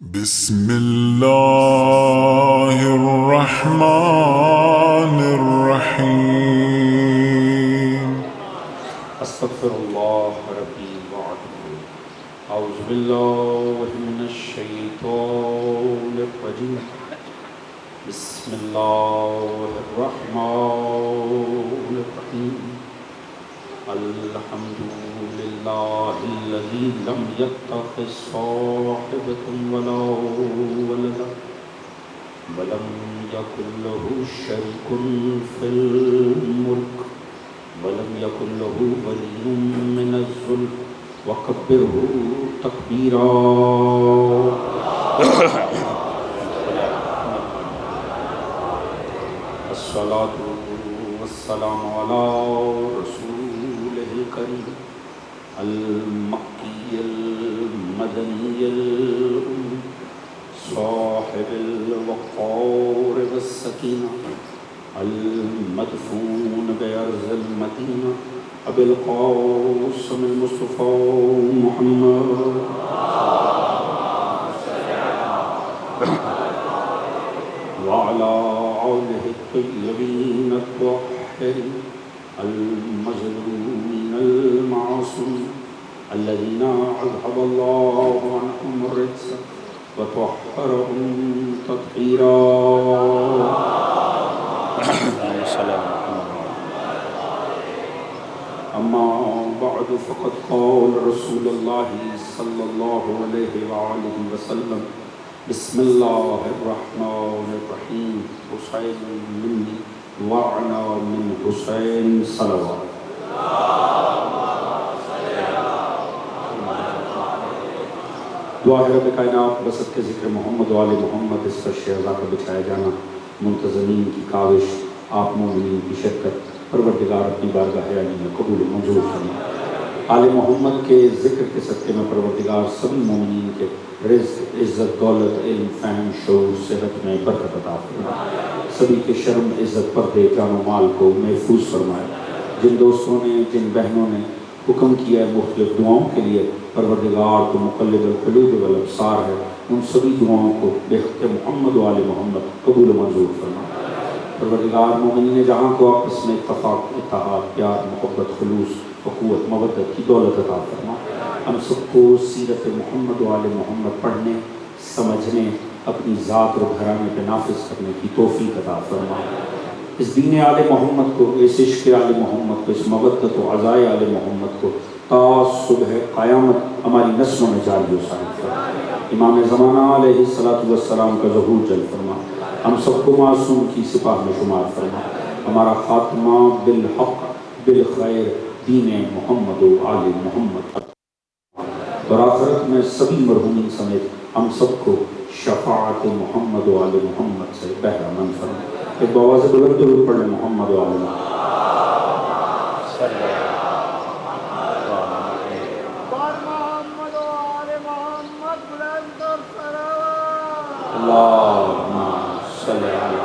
بسم الله الرحمن الرحيم. استغفر الله ربي وأتوب. أعوذ بالله من الشيطان الرجيم. بسم الله الرحمن الرحيم. الحمد لله الذي لم يتخذ صاحبة ولا ولدا ولم يكن له شريك في الملك ولم يكن له ولي من الذل وكبره تكبيرا. الصلاة والسلام على رسوله الكريم المكي المدني الأمي صاحب الوقار والسكينة المدفون بأرض المدينة أبي القاسم المصطفى محمد وعلى آله الطيبين الطاهرين المظلومين المعصومين الذين أذهب الله عنهم الرجس وطهرهم تطهيرا. أما بعد فقد قال رسول الله صلى الله عليه وآله وسلم بسم الله الرحمن الرحيم حسين مني وأنا من حسين صلوات. دعا ہے رب کائنات بسط کے ذکر محمد و آل محمد اس پر شہزا کا بچھایا جانا منتظمین کی کاوش آپ مومنین کی شرکت پروردگار اپنی بارگاہ علی میں قبول منظور فرما. آل محمد کے ذکر کے صدقے میں پروردگار سبھی مومنین کے رزق عزت دولت علم فہم شعور صحت میں برکت عطا فرما. سبھی کے شرم عزت پردے جان و مال کو محفوظ فرمائے. جن دوستوں نے جن بہنوں نے حکم کیا ہے مختلف دعاؤں کے لیے پروردگار کو مقلب القلوب والابصار ہے ان سبھی دعاؤں کو بحق محمد و آل محمد قبول منظور فرما. پروردگار مومنین جہاں کو آپس میں اتفاق اتحاد پیار محبت خلوص وقوت مودت کی دولت عطا فرما. ہم سب کو سیرت محمد و آل محمد پڑھنے سمجھنے اپنی ذات اور گھرانے پہ نافذ کرنے کی توفیق عطا فرما. اس دین آل محمد کو اس عشق آل محمد کو اس مودت و عزائے آل محمد کو تا صبح قیامت ہماری نسلوں میں جاری و ساری فرما. امام زمانہ علیہ السلام کا ظہور جل فرما. ہم سب کو معصوم کی سپاہ میں شمار فرما. ہمارا خاتمہ بالحق بالخیر دین محمد و آل محمد اور آخرت میں سبھی مرحومین سمیت ہم سب کو شفاعت محمد و آل محمد سے بہرہ مند فرما. ایک بآواز بلند درود پڑھیں محمد و آل محمد. اللہم صلی علی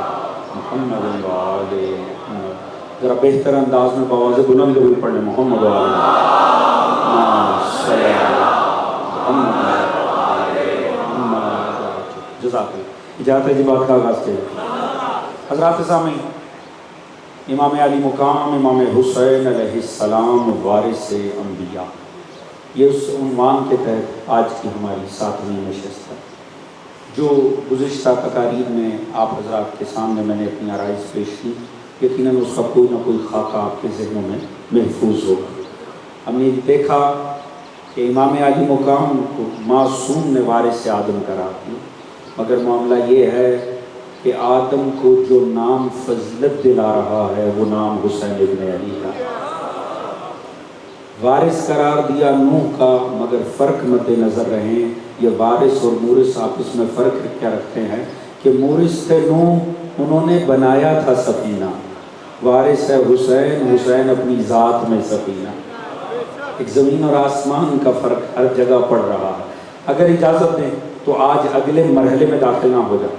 محمد و آل محمد. ذرا بہتر انداز میں بآواز بلند درود پڑھیں محمد و آل محمد صلی علی محمد. جزاک اللہ. اجازت ہے جی بات کا آغاز کیا. حضرات سامعین امام علی مقام امام حسین علیہ السلام وارث انبیاء یہ اس عنوان کے تحت آج کی ہماری 7ویں نشست ہے جو گزشتہ تقاریر میں آپ حضرات کے سامنے میں نے اپنی آرائش پیش کی. یقیناً اس کا کوئی نہ کوئی خاکہ آپ کے ذہنوں میں محفوظ ہوگا. ہم نے دیکھا کہ امام علی مقام کو معصوم نے وارث آدم قرار دیا مگر معاملہ یہ ہے کہ آدم کو جو نام فضیلت دلا رہا ہے وہ نام حسین ابن علی کا. وارث قرار دیا نوح کا مگر فرق مد نظر رہیں یہ وارث اور مورث آپس میں فرق کیا رکھتے ہیں کہ مورث تھے نوح انہوں نے بنایا تھا سفینہ. وارث ہے حسین حسین اپنی ذات میں سفینہ. ایک زمین اور آسمان کا فرق ہر جگہ پڑ رہا ہے. اگر اجازت دیں تو آج اگلے مرحلے میں داخل نہ ہو جائے.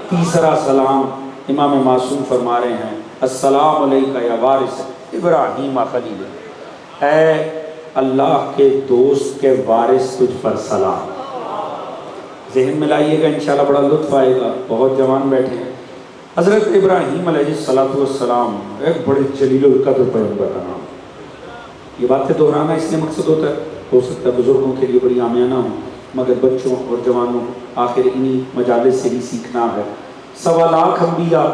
تیسرا سلام امام معصوم فرما رہے ہیں السلام علیکہ یا وارث ابراہیم خلیل. اے اللہ کے دوست کے وارث تجھ پر سلام. ذہن میں لائیے گا، انشاءاللہ بڑا لطف آئے گا، بہت جوان بیٹھے ہیں۔ حضرت ابراہیم علیہ السلام ایک بڑے جلیل القدر پیغمبر کا نام۔ یہ باتیں دہرانا اس لیے مقصد ہوتا ہے، ہو سکتا ہے بزرگوں کے لیے بڑی عامیانہ ہوں، مگر بچوں اور جوانوں آخر انہی مجالس سے ہی سیکھنا ہے۔ 1.25 لاکھ انبیاء،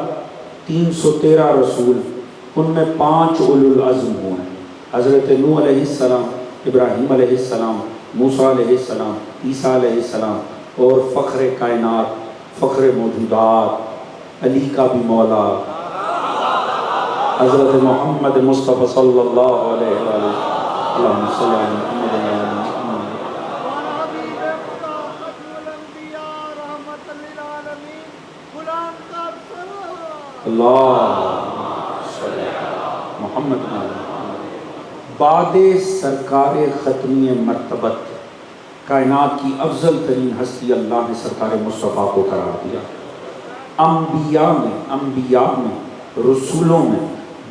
313 رسول، ان میں 5 اولو العزم ہوئے ہیں۔ حضرت نوح علیہ السلام، ابراہیم علیہ السلام، موسیٰ علیہ السلام، عیسیٰ علیہ السلام، اور فخر کائنات، فخر موجودات، علی کا بھی مولا حضرت محمد مصطفیٰ صلی اللہ علیہ وآلہ اللہم صلی اللہ علیہ محمد۔ اللہ محمد بعد سرکار ختمی مرتبت کائنات کی افضل ترین ہستی اللہ نے سرکار مصطفیٰ کو قرار دیا۔ انبیاء میں رسولوں میں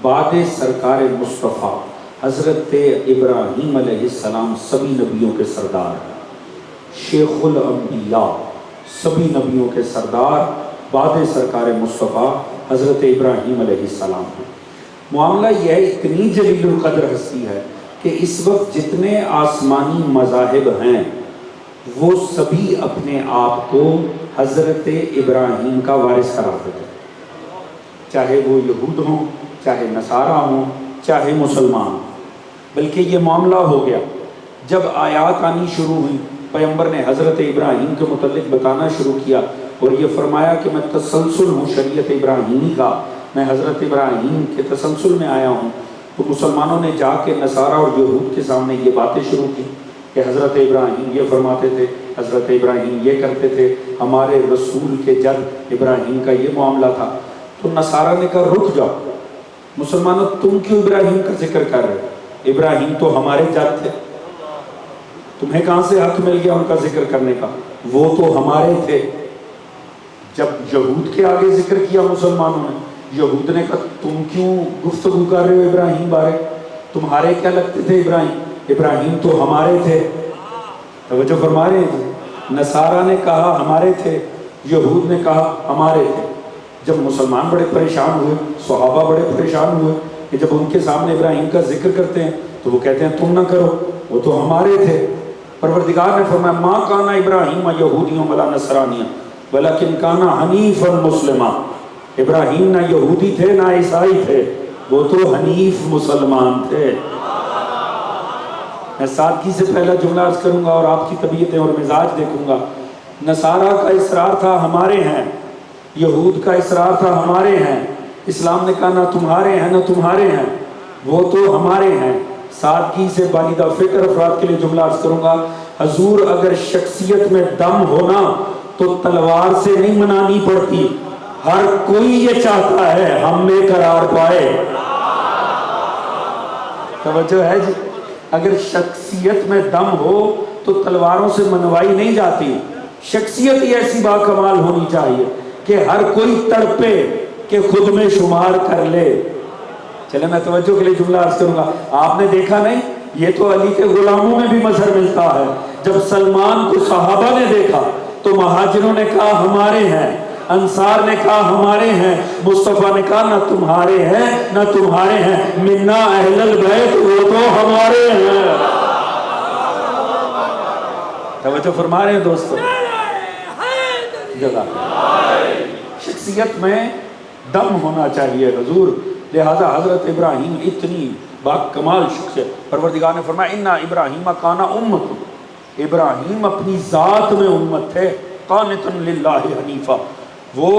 بعد سرکار مصطفیٰ حضرت ابراہیم علیہ السلام سبھی نبیوں کے سردار ہیں، شیخ الانبیاء، سبھی نبیوں کے سردار بعد سرکار مصطفیٰ حضرت ابراہیم علیہ السلام ہیں۔ معاملہ یہ ہے، اتنی جلیل القدر ہستی ہے کہ اس وقت جتنے آسمانی مذاہب ہیں وہ سبھی اپنے آپ کو حضرت ابراہیم کا وارث قرار دیتے ہیں، چاہے وہ یہود ہوں، چاہے نصارہ ہوں، چاہے مسلمان ہوں۔ بلکہ یہ معاملہ ہو گیا جب آیات آنی شروع ہوئی، پیغمبر نے حضرت ابراہیم کے متعلق بتانا شروع کیا اور یہ فرمایا کہ میں تسلسل ہوں شریعت ابراہیمی کا، میں حضرت ابراہیم کے تسلسل میں آیا ہوں۔ تو مسلمانوں نے جا کے نصارہ اور یہود کے سامنے یہ باتیں شروع کی کہ حضرت ابراہیم یہ فرماتے تھے، حضرت ابراہیم یہ کرتے تھے، ہمارے رسول کے جد ابراہیم کا یہ معاملہ تھا۔ تو نصارہ نے کہا رک جاؤ، مسلمانوں تم کیوں ابراہیم کا ذکر کر رہے ہو؟ ابراہیم تو ہمارے جد تھے، تمہیں کہاں سے حق مل گیا ان کا ذکر کرنے کا؟ وہ تو ہمارے تھے۔ جب یہود کے آگے ذکر کیا مسلمانوں نے، یہود نے کہا تم کیوں گفتگو کر رہے ہو ابراہیم بارے؟ تمہارے کیا لگتے تھے ابراہیم تو ہمارے تھے۔ توجہ فرما رہے ہیں، نصارہ نے کہا ہمارے تھے، یہود نے کہا ہمارے تھے۔ جب مسلمان بڑے پریشان ہوئے، صحابہ بڑے پریشان ہوئے کہ جب ان کے سامنے ابراہیم کا ذکر کرتے ہیں تو وہ کہتے ہیں تم نہ کرو، وہ تو ہمارے تھے۔ پروردگار نے فرمایا ما کان ابراہیم یہودیوں ولا نصرانیہ ولکن کان حنیفا مسلما۔ ابراہیم نہ یہودی تھے نہ عیسائی تھے، وہ تو حنیف مسلمان تھے۔ میں سادگی سے پہلا جملہ عرض کروں گا اور آپ کی طبیعتیں اور مزاج دیکھوں گا۔ نصارہ کا اصرار تھا ہمارے ہیں، یہود کا اصرار تھا ہمارے ہیں، اسلام نے کہا نہ تمہارے ہیں نہ تمہارے ہیں، وہ تو ہمارے ہیں۔ سادگی سے بالیدہ فکر افراد کے لیے جملہ عرض کروں گا، حضور اگر شخصیت میں دم ہونا تو تلوار سے نہیں منانی پڑتی، ہر کوئی یہ چاہتا ہے ہم میں قرار پائے۔ توجہ ہے جی؟ اگر شخصیت میں دم ہو تو تلواروں سے منوائی نہیں جاتی، شخصیت ہی ایسی باکمال ہونی چاہیے کہ ہر کوئی تڑپے کہ خود میں شمار کر لے۔ چلے میں توجہ کے لیے جملہ عرض کروں گا، آپ نے دیکھا نہیں یہ تو علی کے غلاموں میں بھی مظہر ملتا ہے۔ جب سلمان کو صحابہ نے دیکھا تو مہاجروں نے کہا ہمارے ہیں، انصار نے کہا ہمارے ہیں، مصطفیٰ نے کہا نہ تمہارے ہیں نہ تمہارے ہیں، منا اہل البیت وہ تو ہمارے ہیں۔ توجہ فرما رہے ہیں دوستو؟ شخصیت میں دم ہونا چاہیے حضور، لہذا حضرت ابراہیم اتنی باکمال شخصیت، پروردگار نے فرمایا اِنَّ ابراہیم کان امۃ، ابراہیم اپنی ذات میں امت تھے، قانتا للہ حنیفا۔ وہ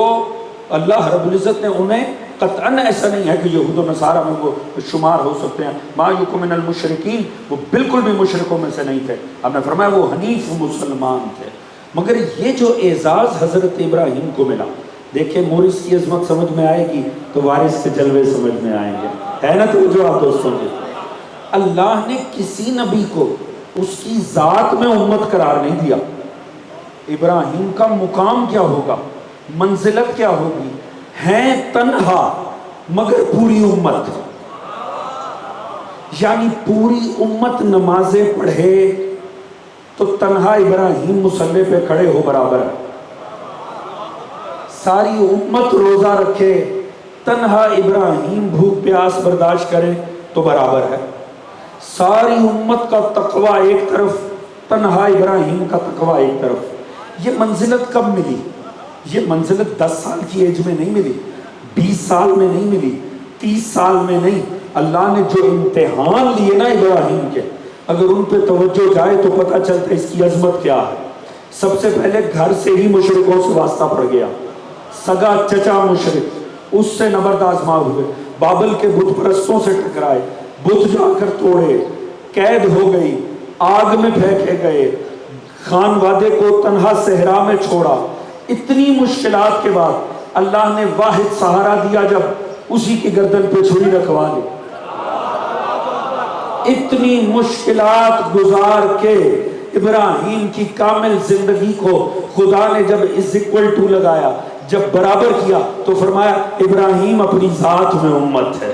اللہ رب العزت نے انہیں قطعاً ایسا نہیں ہے کہ یہود و نصارہ میں وہ شمار ہو سکتے ہیں، ما یکن من المشرکین، وہ بالکل بھی مشرکوں میں سے نہیں تھے۔ ہم نے فرمایا وہ حنیف مسلمان تھے۔ مگر یہ جو اعزاز حضرت ابراہیم کو ملا، دیکھیں مورث کی عظمت سمجھ میں آئے گی تو وارث کے جلوے سمجھ میں آئیں گے، ہے نا؟ تو جو آپ دوستوں کے اللہ نے کسی نبی کو اس کی ذات میں امت قرار نہیں دیا۔ ابراہیم کا مقام کیا ہوگا، منزلت کیا ہوگی؟ ہیں تنہا مگر پوری امت، یعنی پوری امت نمازیں پڑھے، تو تنہا ابراہیم مصلی پہ کھڑے ہو برابر ہے. ساری امت روزہ رکھے، تنہا ابراہیم بھوک پیاس برداشت کرے تو برابر ہے. ساری امت کا تقویٰ ایک طرف، تنہا ابراہیم کا تقویٰ ایک طرف. یہ منزلت کب ملی؟ یہ منزلت 10 سال کی ایج میں نہیں ملی، 20 سال میں نہیں ملی، 30 سال میں نہیں. اللہ نے جو امتحان لیے نا ابراہیم کے، اگر ان پہ توجہ جائے تو پتہ چلتا ہے اس کی عظمت کیا ہے. سب سے پہلے گھر سے ہی مشرکوں سے واسطہ پڑ گیا. سگا چچا مشرک، اس سے نبرد آزما ہوئے، بابل کے بت پرستوں سے ٹکرائے، بت جا کر توڑے، قید ہو گئی، آگ میں پھینکے گئے، خانوادے کو تنہا صحرا میں چھوڑا. اتنی مشکلات کے بعد اللہ نے واحد سہارا دیا جب اسی کی گردن پہ چھری رکھوا لی. اتنی مشکلات گزار کے ابراہیم کی کامل زندگی کو خدا نے جب = لگایا، جب برابر کیا تو فرمایا ابراہیم اپنی ذات میں امت ہے.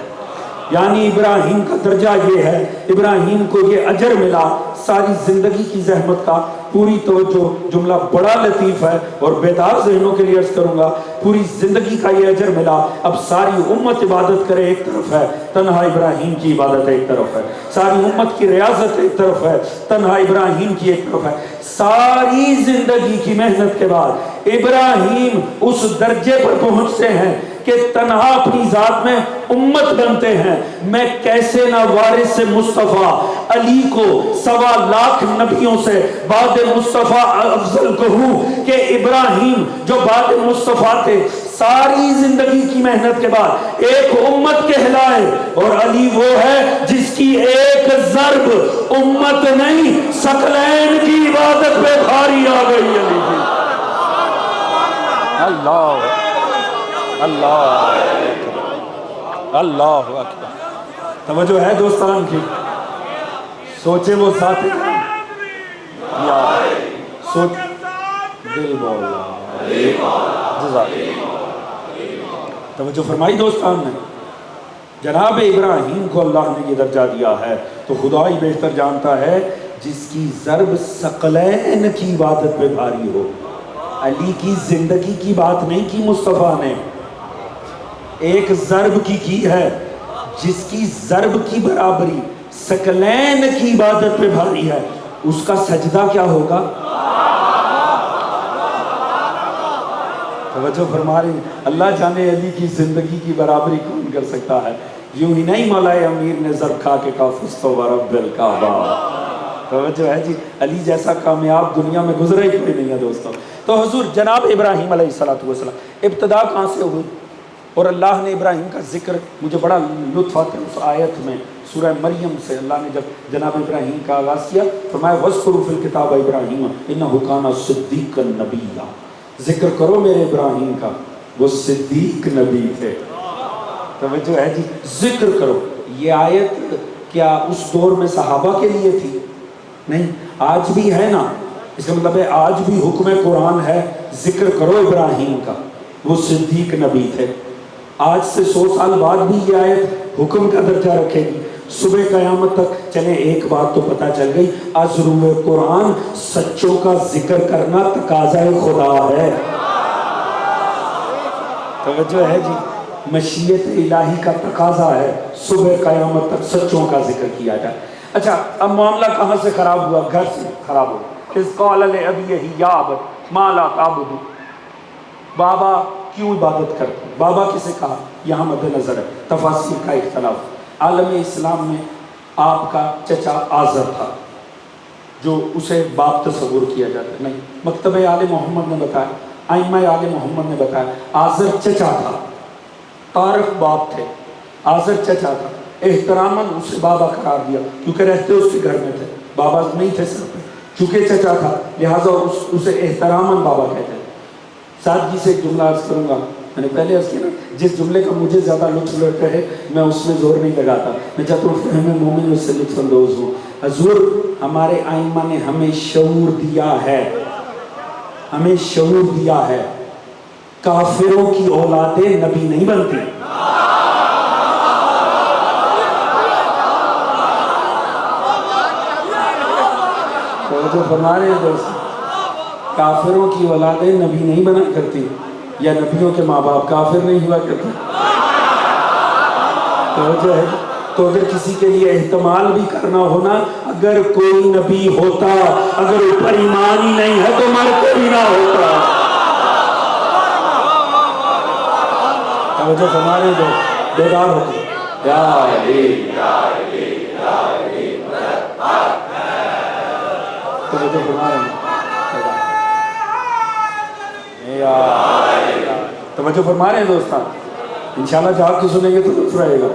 یعنی ابراہیم کا درجہ یہ ہے، ابراہیم کو یہ اجر ملا ساری زندگی کی زحمت کا. پوری توجہ، جملہ بڑا لطیف ہے اور بیدار ذہنوں کے لیے عرض کروں گا، پوری زندگی کا یہ اجر ملا. اب ساری امت عبادت کرے ایک طرف ہے، تنہا ابراہیم کی عبادت ایک طرف ہے. ساری امت کی ریاضت ایک طرف ہے، تنہا ابراہیم کی ایک طرف ہے. ساری زندگی کی محنت کے بعد ابراہیم اس درجے پر پہنچتے ہیں کہ تنہا اپنی ذات میں امت بنتے ہیں. میں کیسے نہ وارث مصطفیٰ علی کو 1.25 لاکھ نبیوں سے بعد مصطفیٰ افضل کہوں کہ ابراہیم جو بعد مصطفیٰ تھے ساری زندگی کی محنت کے بعد ایک امت کہلائے، اور علی وہ ہے جس کی ایک ضرب امت نہیں ثقلین کی عبادت پہ بھاری آ گئی. علی کی اللہ اللہ اللہ اکبر. توجہ ہے دوستان کی؟ سوچے وہ ساتھ یا سوچ دل مولا توجہ فرمائی دوستان نے. جناب ابراہیم کو اللہ نے یہ درجہ دیا ہے تو خدا ہی بہتر جانتا ہے جس کی ضرب ثقلین کی عبادت پہ بھاری ہو. علی کی زندگی کی بات نہیں کی مصطفیٰ نے، ایک ضرب کی ہے جس کی ضرب کی برابری ثقلین کی عبادت پہ بھاری ہے. اس کا سجدہ کیا ہوگا؟ توجہ فرما رہے ہیں. اللہ جانے علی کی زندگی کی برابری کون کر سکتا ہے. یوں ہی نہیں مولا امیر نے ضرب کھا کے کہا فزت ورب الکعبہ. توجہ ہے جی، علی جیسا کامیاب دنیا میں گزرا ہی کوئی نہیں ہے دوستوں. تو حضور جناب ابراہیم علیہ السلام ابتدا کہاں سے ہوئی؟ اور اللہ نے ابراہیم کا ذکر، مجھے بڑا لطف آتا ہے اس آیت میں سورہ مریم سے. اللہ نے جب جناب ابراہیم کا آغاز کیا فرمایا وَاذْكُرُوا فِي الْكِتَابِ إِبْرَاهِيمَ إِنَّهُ كَانَ صِدِّيقًا نَبِيًّا. ذکر کرو میرے ابراہیم کا، وہ صدیق نبی تھے. توجہ ہے جی، ذکر کرو. یہ آیت کیا اس دور میں صحابہ کے لیے تھی؟ نہیں، آج بھی ہے نا. اس کا مطلب ہے آج بھی حکم قرآن ہے ذکر کرو ابراہیم کا، وہ صدیق نبی تھے. آج سے 100 سال بعد بھی یہ آیت حکم کا درجہ رکھے گی صبح قیامت تک. چلیں ایک بات تو پتہ چل گئی، از روح قرآن سچوں کا ذکر کرنا تقاضۂ خدا ہے. توجہ ہے جی، مشیت الہی کا تقاضا ہے صبح قیامت تک سچوں کا ذکر کیا جائے. اچھا اب معاملہ کہاں سے خراب ہوا؟ گھر سے خراب ہوا. اذ قال لأبیہ یا ابت ما لا تعبد. بابا کیوں عبادت کرتے؟ بابا کسے کہا یہاں مد نظر ہے، تفاسیر کا اختلاف. عالم اسلام میں آپ کا چچا آزر تھا جو اسے باپ تصور کیا جاتا ہے. نہیں، مکتب آل محمد نے بتایا، ائمہ آل محمد نے بتایا آزر چچا تھا، طارق باپ تھے، آزر چچا تھا. احتراماً اسے بابا قرار دیا کیونکہ رہتے اس کے گھر میں تھے، بابا نہیں تھے سر پہ. چونکہ چچا تھا لہٰذا اسے احتراماً بابا کہتے ہیں. سادگی سے ایک جملہ عرض کروں گا، میں نے پہلے عرض کیا نا جس جملے کا مجھے زیادہ لطف لیتا ہے میں اس میں زور نہیں لگاتا، میں چاہتا ہوں فہم مومن اس سے لطف اندوز ہوں. حضور ہمارے ائمہ نے ہمیں شعور دیا ہے، ہمیں شعور دیا ہے کافروں کی اولادیں نبی نہیں بنتی. توجہ فرما رہے ہیں دوست؟ کافروں کی اولادیں نبی نہیں بنا کرتی، یا نبیوں کے ماں باپ کافر نہیں ہوا کرتے؟ توجہ ہے؟ تو اگر کسی کے لیے احتمال بھی کرنا ہونا، اگر کوئی نبی ہوتا، اگر اوپر ایمان ہی نہیں ہے تو مرتے بھی نہ ہوتا۔ توجہ فرما رہے ہیں دوست؟ بیدار ہوتے یا علی یا علی یا علی مدد پاک ہے۔ توجہ فرما رہے ہیں؟ توجہ فرما رہے ہیں دوستان؟ انشاءاللہ جہاں کی سنیں گے تو لطف رہے گا۔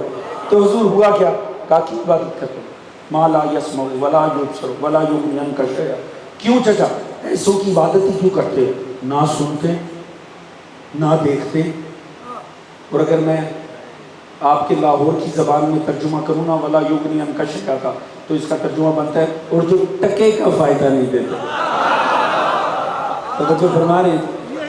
تو حضور ہوا کیا؟ کہا کی عبادت کرتے ہیں، ما لا یسمع ولا یبصر ولا یغنی عنک شیئا۔ کیوں چچا ایسوں کی عبادت ہی کیوں کرتے؟ نہ سنتے نہ دیکھتے۔ اور اگر میں آپ کے لاہور کی زبان میں ترجمہ کروں نا ولا یغنی عنک شیئا کا، تو اس کا ترجمہ بنتا ہے اور جو ٹکے کا فائدہ نہیں دیتے۔ توجہ فرما رہے ہیں؟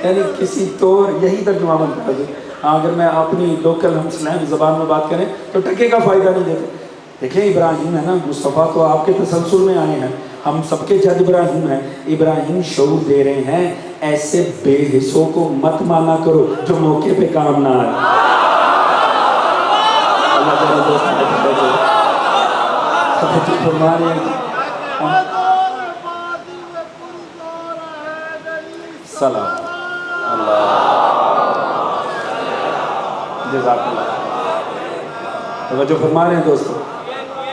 یعنی کسی طور یہی ترجمہ بنتا ہے۔ اگر میں اپنی لوکل ہم سلیم زبان میں بات کریں تو ٹکے کا فائدہ نہیں دیتے۔ دیکھیں ابراہیم ہے نا، مصطفیٰ تو آپ کے تسلسل میں آئے ہیں، ہم سب کے جد ابراہیم ہیں۔ ابراہیم شعور دے رہے ہیں ایسے بے حصوں کو مت مانا کرو جو موقع پہ کام نہ آئے۔ اللہ تعالیٰ دوست فرما رہے ہیں سلام جزاک اللہ۔ توجہ فرما رہے ہیں دوستو؟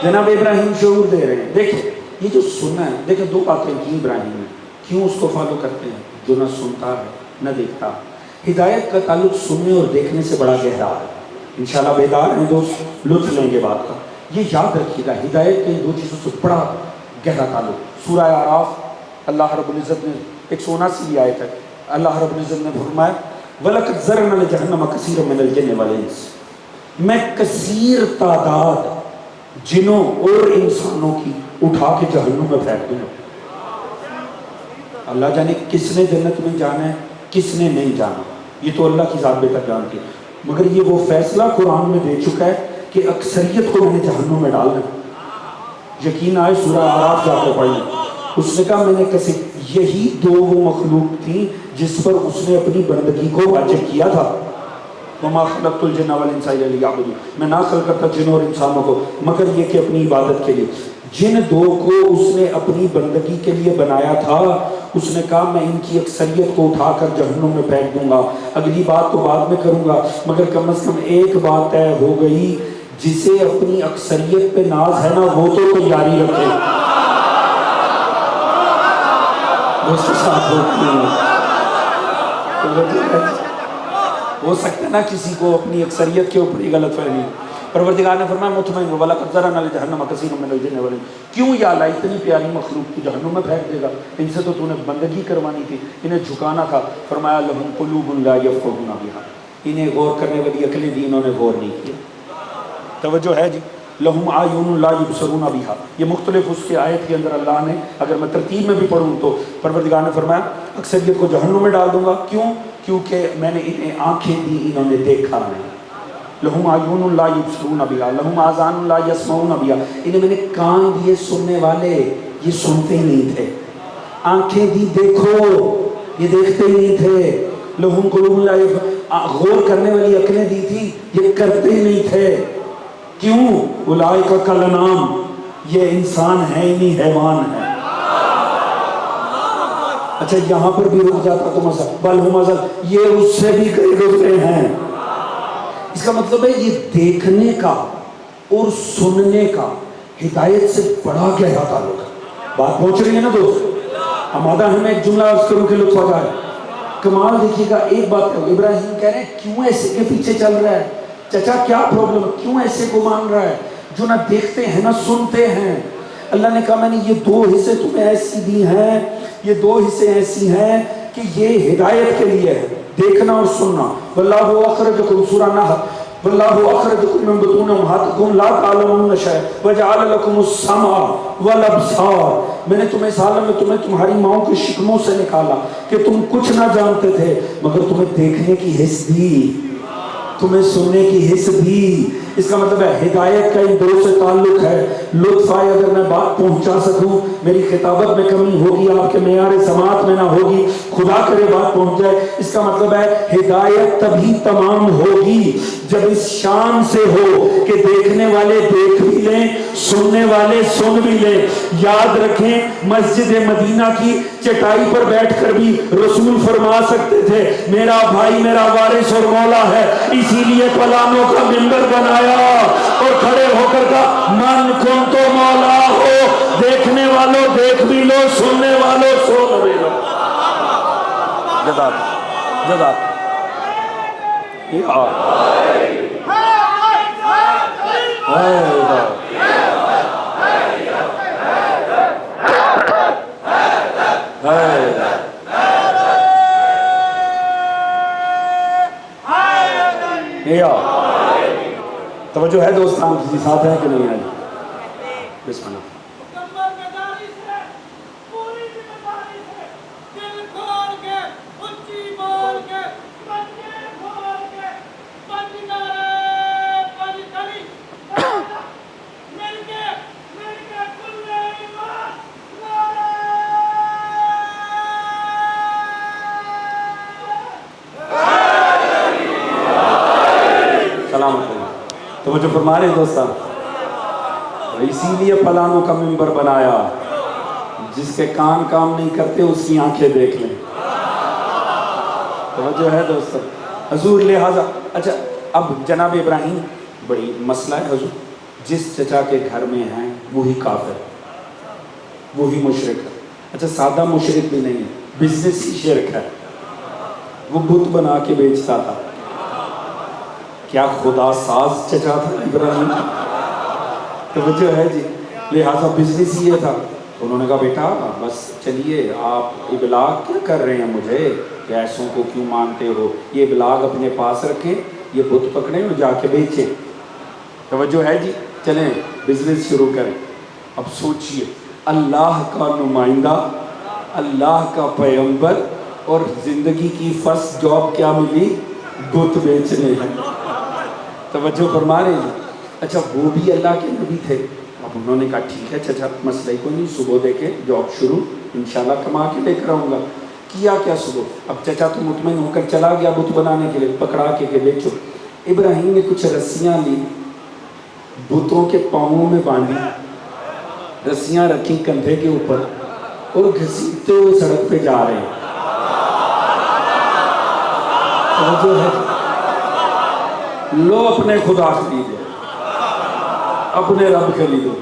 جناب ابراہیم شعور دے رہے ہیں۔ دیکھیں یہ جو سننا ہے، دیکھیں دو باتیں کی ابراہیم نے، کیوں اس کو فالو کرتے ہیں؟ جو نہ سنتا ہے نہ دیکھتا۔ ہدایت کا تعلق سننے اور دیکھنے سے بڑا گہرا ہے۔ انشاءاللہ بیدار ہیں دوست، لطف لیں گے بات کا۔ یہ یاد رکھیے گا ہدایت کے دو چیزوں سے بڑا گہرا تعلق۔ سورہ اعراف اللہ رب العزت نے 179 آیت ہے، اللہ رب العزت نے فرمایا وَلَقَدْ ذَرَّنَا لِجَهَنَّمَ كَثِيرًا مِنَ الْجِنِّ وَالْإِنسِ، میں کثیر تعداد جنوں اور انسانوں کی اٹھا کے جہنم میں پھینک دوں گا۔ اللہ جانے کس نے جنت میں جانا ہے کس نے نہیں جانا، یہ تو اللہ کی ذات بہتر جانتی ہے، مگر یہ وہ فیصلہ قرآن میں دے چکا ہے کہ اکثریت کو میں نے جہنم میں ڈالنا۔ یقین آئے سورہ اعراف جا کے پڑھیں، اس نے کہا میں نے کسی یہی دو وہ مخلوق تھی جس پر اس نے اپنی بندگی کو واجب کیا تھا۔ وَمَا خَلَقْتُ الْجِنَّ وَالْإِنسَ إِلَّا لِيَعْبُدُونِ، میں نہ خلق کرتا جن اور انسانوں کو مگر یہ کہ اپنی عبادت کے لیے۔ جن دو کو اس نے اپنی بندگی کے لیے بنایا تھا، اس نے کہا میں ان کی اکثریت کو اٹھا کر جہنم میں پھینک دوں گا۔ اگلی بات تو بعد میں کروں گا، مگر کم از کم ایک بات طے ہو گئی، جسے اپنی اکثریت پہ ناز ہے نا وہ تو تیاری رکھے۔ دوست ساتھ ہوتی ہیں ہو سکتا ہے نا کسی کو اپنی اکثریت کے اوپر ہی غلط فہمی۔ پروردگار نے فرمایا مطمئن ہو وَلَقَدْ ذَرَّنَا لِجَهَنَّمَ كَثِيرًا مِنَ الْجِنِّ وَالْإِنسِ، کیوں یا اللہ اتنی پیاری مخلوق کی جہنم میں پھینک دے گا؟ ان سے تو نے بندگی کروانی تھی، انہیں جھکانا تھا۔ فرمایا لَهُمْ قُلُوبٌ لَا يَفْقَهُونَ بِهَا، انہیں غور کرنے والی عقلیں دی انہوں نے غور نہیں کیا۔ توجہ ہے جی؟ لَهُمْ أَعْيُنٌ لَا يُبْصِرُونَ بِهَا، یہ مختلف اس کے آیت کے اندر اللہ نے، اگر میں ترتیب میں بھی پڑھوں تو پروردگار نے فرمایا اکثریت کو جہنم میں ڈال دوں گا۔ کیوں؟ کیونکہ میں نے انہیں آنکھیں دی انہوں نے دیکھا نہیں۔ لَهُمْ أَعْيُنٌ لَا يُبْصِرُونَ بِهَا لَهُمْ آذَانٌ لَا يَسْمَعُونَ بِهَا، انہیں میں نے کان دیے سننے والے، یہ سنتے ہی نہیں تھے۔ آنکھیں دی دیکھو، یہ دیکھتے ہی نہیں تھے۔ لَهُمْ قُلُوبٌ لَا يَفْقَهُونَ، غور کرنے والی عقلیں دی تھی، یہ کرتے ہی نہیں تھے۔ کیوں؟ اولئک کالانعام، یہ انسان ہے ہی نہیں حیوان ہے۔ اچھا یہاں پر بھی رک جاتا تو مزہ بل ہم ازل، یہ اس سے بھی کئی گزرے ہیں۔ اس کا مطلب ہے یہ دیکھنے کا اور سننے کا ہدایت سے بڑا گہرا تعلق ہے۔ بات پہنچ رہی ہے نا دوست؟ آمادہ ہے میں ایک جملہ عرض کروں کہ لطف آ جائے۔ کمال دیکھیے گا، ایک بات ہے ابراہیم کہہ رہے ہیں کیوں ایسے کے پیچھے چل رہا ہے؟ چچا کیا پرابلم ہے؟ کیوں ایسے کو مان رہا ہے جو نہ دیکھتے ہیں نہ سنتے ہیں؟ اللہ نے کہا میں نے یہ دو حصے تمہیں ایسی دی ہیں، یہ دو حصے ایسی ہیں کہ یہ ہدایت کے لیے ہے، دیکھنا اور سننا۔ واللہ اخرجکم سورہ نحل، واللہ اخرجکم من بطون امہاتکم لا تعلمون شیئا وجعل لکم السمع والابصار، میں نے تمہیں اس عالم میں تمہیں تمہاری ماؤں کے شکموں سے نکالا کہ تم کچھ نہ جانتے تھے، مگر تمہیں دیکھنے کی حس دی۔ تمہیں سننے کی حس بھی. اس کا مطلب ہے ہدایت کا ان دو سے تعلق ہے. لطف آئے اگر میں بات پہنچا سکوں, میری خطابت میں کمی ہوگی, آپ کے معیار سماعت میں نہ ہوگی, خدا کرے بات پہنچ جائے. اس کا مطلب ہے ہدایت تبھی تمام ہوگی جب اس شان سے ہو کہ دیکھنے والے دیکھ بھی لیں, سننے والے سن بھی لیں. یاد رکھیں مسجد مدینہ کی چٹائی پر بیٹھ کر بھی رسول فرما سکتے تھے میرا بھائی میرا وارث اور مولا ہے, اسی لیے پلانوں کا منبر بنایا اور کھڑے ہو کر کہا من کن تو مولا ہو, دیکھنے والوں دیکھ بھی لو, سننے والوں سن بھی لو. جزاک توجہ ہے دوستان, کسی ساتھ ہے کہ نہیں ہے؟ بسم اللہ. توجہ فرما رہے دوستان, اسی لیے پلانوں کا منبر بنایا, جس کے کان کام نہیں کرتے اس کی آنکھیں دیکھ لیں. توجہ ہے دوستان. حضور لہذا اچھا اب جناب ابراہیم بڑی مسئلہ ہے حضور, جس چچا کے گھر میں ہیں وہی کافر, وہی مشرک ہے. اچھا سادہ مشرک بھی نہیں ہے, بزنس ہی شرک ہے. وہ بت بنا کے بیچتا تھا. کیا خدا ساز چچا تھا ابراہیم؟ توجہ ہے جی. لہٰذا بزنس یہ تھا. انہوں نے کہا بیٹا بس چلیے, آپ ابلاغ کیا کر رہے ہیں مجھے, ایسوں کو کیوں مانتے ہو, یہ ابلاغ اپنے پاس رکھیں, یہ بت پکڑیں اور جا کے بیچیں. توجہ ہے جی. چلیں بزنس شروع کریں. اب سوچئے اللہ کا نمائندہ, اللہ کا پیغمبر, اور زندگی کی فرسٹ جاب کیا ملی؟ بت بیچنے ہیں. توجہ فرما رہے ہیں. اچھا وہ بھی اللہ کے نبی تھے. اب انہوں نے کہا ٹھیک ہے چچا مسئلہ ہی کوئی نہیں, صبح دے کے جاب شروع, انشاءاللہ کما کے لے کر آؤں گا. کیا کیا صبح, اب چچا تو مطمئن ہو کر چلا گیا بت بنانے کے لیے, پکڑا کے بیچو. ابراہیم نے کچھ رسیاں لی, بتوں کے پاؤں میں باندھی, رسیاں رکھی کندھے کے اوپر, اور گھسیٹتے ہوئے سڑک پہ جا رہے ہیں. توجہ ہے, لو اپنے خدا خریدو, اپنے رب خریدو.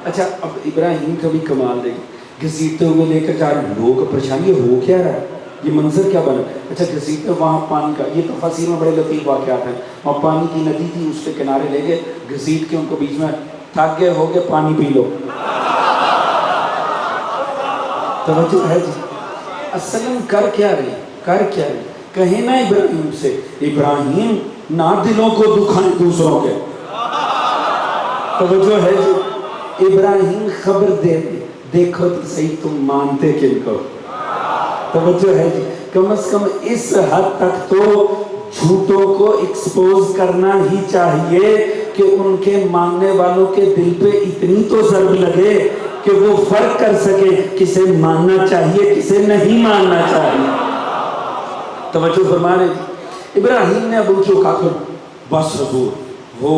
اچھا اب ابراہیم کا بھی کمال دیکھ, گھسیٹتے ہوئے لے کر جا رہے ہیں. لوگ پریشان, یہ ہو کیا رہا ہے, یہ منظر کیا بنا. اچھا گھسیٹتے وہاں پانی کا, یہ تفاسیر میں بڑے لطیف واقعات ہیں. وہاں پانی کی ندی تھی, اس کے کنارے لے گئے, گھسیٹ کے ان کو بیچ میں, تھک گئے ہو گئے, پانی پی لو. توجہ ہے جی. اصلاً کر کیا رہے, کر کیا رہے. کہیں نا ابراہیم سے, ابراہیم نہ دلوں کو دکھائیں دوسروں کے. توجہ ہے جی. ابراہیم خبر دے دے, دیکھو تو صحیح تم مانتے کن کو. توجہ ہے جی. کم از کم اس حد تک تو جھوٹوں کو ایکسپوز کرنا ہی چاہیے کہ ان کے ماننے والوں کے دل پہ اتنی تو ضرب لگے کہ وہ فرق کر سکے کسے ماننا چاہیے کسے نہیں ماننا چاہیے. توجہ فرما رہے جی. ابراہیم نے ابو جو کہا کہ بس حضور وہ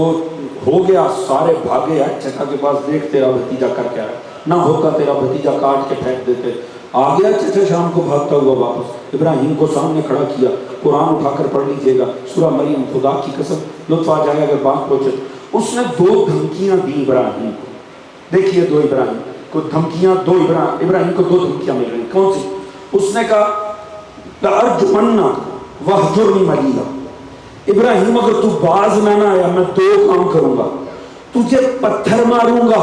ہو گیا, سارے بھاگے ہیں چچا کے پاس, دیکھ تیرا بھتیجا کر کے آیا, نہ ہوتا تیرا بھتیجا کاٹ کے پھینک دیتے. آ گیا چچا شام کو بھاگتا ہوا واپس, ابراہیم کو سامنے کھڑا کیا. قرآن اٹھا کر پڑھ لیجئے گا, سورہ مریم, خدا کی قسم لطف آ جائے اگر بات پہنچے. اس نے 2 دھمکیاں دی ابراہیم کو. دیکھیے 2 ابراہیم کو دھمکیاں, 2 ابراہیم کو 2 دھمکیاں مل رہی. کون سی؟ اس نے کہا لَأَرْجُمَنَّكَ وَاهْجُرْنِي مَلِيًّا, ابراہیم اگر تو باز نہ آیا میں 2 کام کروں گا, تجھے پتھر ماروں گا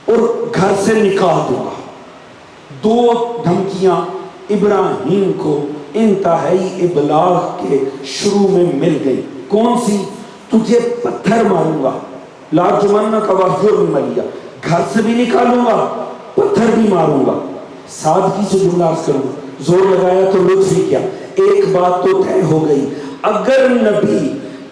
اور گھر سے نکال دوں گا. 2 دھمکیاں ابراہیم کو انتہائی ابلاغ کے شروع میں مل گئی. کون سی؟ تجھے پتھر ماروں گا, لَأَرْجُمَنَّكَ وَاهْجُرْنِي مَلِيًّا, گھر سے بھی نکالوں گا, پتھر بھی ماروں گا. سادگی سے جملہ عرض کروں, زور لگایا تو لطف ہی کیا. ایک بات تو طے ہو گئی, اگر نبی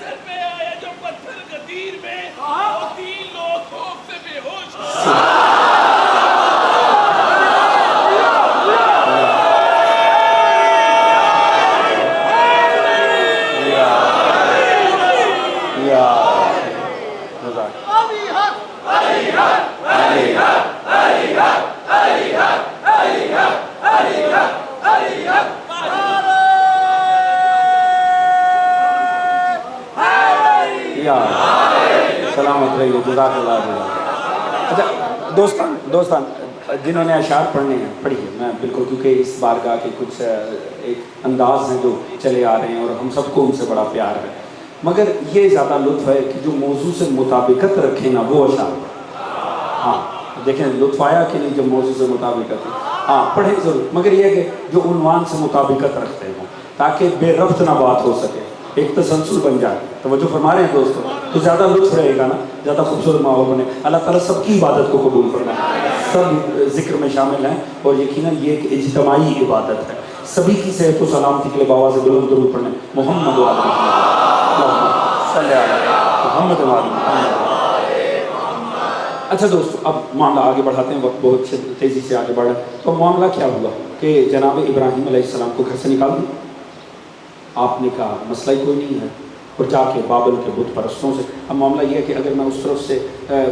محشر میں آیا جو پتھر غدیر میں، وہ 3 لوگ خوف سے بے ہوش سلامت رہیے، جزاک اللہ خیر۔ اچھا دوستان جنہوں نے اشعار پڑھنے ہیں پڑھیے، میں بالکل، کیونکہ اس بارگاہ کے کچھ ایک انداز ہیں جو چلے آ رہے ہیں اور ہم سب کو ان سے بڑا پیار ہے، مگر یہ زیادہ لطف ہے کہ جو موضوع سے مطابقت رکھیں نا وہ اشعار۔ ہاں دیکھیں لطف آیا کہ نہیں جب موضوع سے مطابقت ہے؟ ہاں پڑھیں ضرور، مگر یہ کہ جو عنوان سے مطابقت رکھتے ہیں تاکہ بے ربط نہ بات ہو سکے، ایک تسلسل بن جائے۔ توجہ فرما رہے ہیں دوستو، تو زیادہ لطف رہے گا نا، زیادہ خوبصورت ماحول بنے۔ اللہ تعالیٰ سب کی عبادت کو قبول فرمائے، سب ذکر میں شامل ہیں، اور یقیناً یہ ایک اجتماعی عبادت ہے۔ سبھی کی صحت و سلامتی کے لیے بابا سے بلند درود پڑھنے، محمد و آل محمد، صلی اللہ علیہ محمد و آل محمد۔ اچھا دوستو، اب معاملہ آگے بڑھاتے ہیں، وقت بہت تیزی سے آگے بڑھ رہا ہے۔ تو معاملہ کیا ہوا کہ جناب ابراہیم علیہ السلام کو گھر سے نکال دیا، آپ نے کہا مسئلہ ہی کوئی نہیں ہے، اور جا کے بابل کے بت پرستوں سے۔ اب معاملہ یہ ہے کہ اگر میں اس طرف سے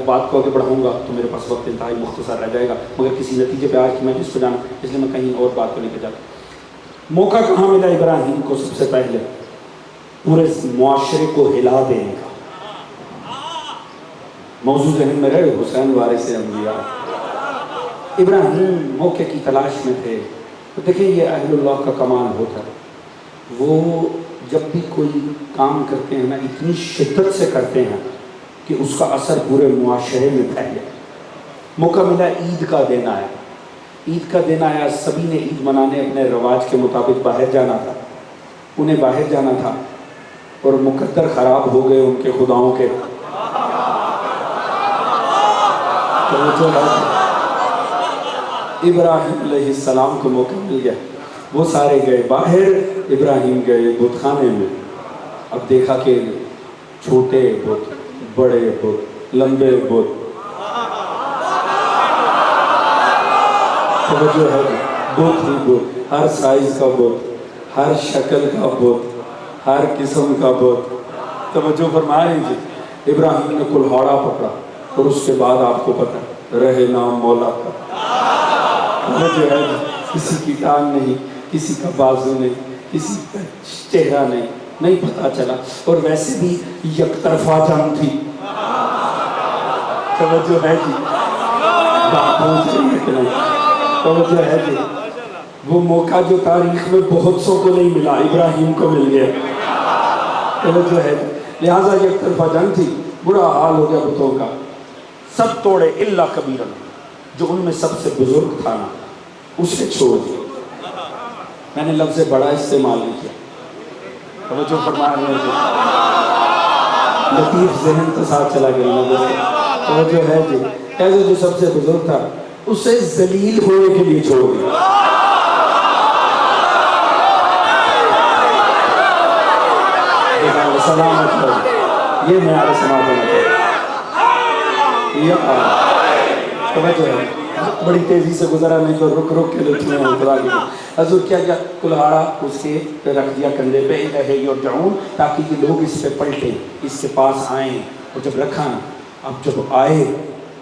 بات کو آگے بڑھاؤں گا تو میرے پاس وقت انتہائی مختصر رہ جائے گا، مگر کسی نتیجے پہ آج کہ میں جس کو جانا، اس لیے میں کہیں اور بات کو لے کے جاتا۔ موقع کہاں ملا ابراہیم کو؟ سب سے پہلے پورے معاشرے کو ہلا دینے کا۔ موضوع ذہن میں رہے، حسین وارث انبیاء، ابراہیم موقع کی تلاش میں تھے۔ تو دیکھیں یہ اہل اللہ کا کمال ہوتا ہے، وہ جب بھی کوئی کام کرتے ہیں نا اتنی شدت سے کرتے ہیں کہ اس کا اثر پورے معاشرے میں پھیلے۔ موقع ملا، عید کا دن آیا، عید کا دن آیا، سبھی نے عید منانے اپنے رواج کے مطابق باہر جانا تھا، انہیں باہر جانا تھا، اور مقدر خراب ہو گئے ان کے خداؤں کے۔ ابراہیم علیہ السلام کو موقع مل گیا، وہ سارے گئے باہر، ابراہیم گئے بت خانے میں۔ اب دیکھا کہ چھوٹے بت، بڑے بت، لمبے بت، توجہ ہے، بت ہی بت، ہر سائز کا بت، ہر شکل کا بت، ہر قسم کا بت۔ توجہ فرما رہے ہیں جی۔ ابراہیم نے کلہاڑا پکڑا، اور اس کے بعد آپ کو پتہ رہے نام مولا کا۔ توجہ ہے، کسی کی ٹانگ نہیں، کسی کا بازو نہیں، کسی کا چہرہ نہیں پتہ چلا، اور ویسے بھی یک طرفہ جنگ تھی۔ توجہ ہے جی، بات پہنچ رہی ہے کہ نہیں؟ توجہ ہے جی، وہ موقع جو تاریخ میں بہت سو کو نہیں ملا، ابراہیم کو مل گیا۔ توجہ ہے جی، لہٰذا یک طرفہ جنگ تھی، برا حال ہو گیا بتوں کا، سب توڑے الا کبیرن، جو ان میں سب سے بزرگ تھا نا اسے چھوڑ دیا۔ میں نے لفظ بڑا استعمال نہیں کیا، توجہ فرما رہے ہیں، لطیف ذہن کے ساتھ چلا گیا۔ توجہ ہے جی، ایسے جو سب سے بزرگ تھا اسے ذلیل ہونے کے لیے چھوڑ دیا۔ سلامت ہو، یہ معیار سماعت ہونا چاہیے۔ توجہ ہے، بڑی تیزی سے گزرا، نہیں تو رک رک کے لٹنے ہیں اترا گیا۔ حضور کیا کیا، کلہاڑا اس کے رکھ دیا کندھے پہ، الہ یرجعون، تاکہ یہ لوگ اس پہ پلٹیں، اس کے پاس آئیں۔ اور جب رکھا نا، اب جب آئے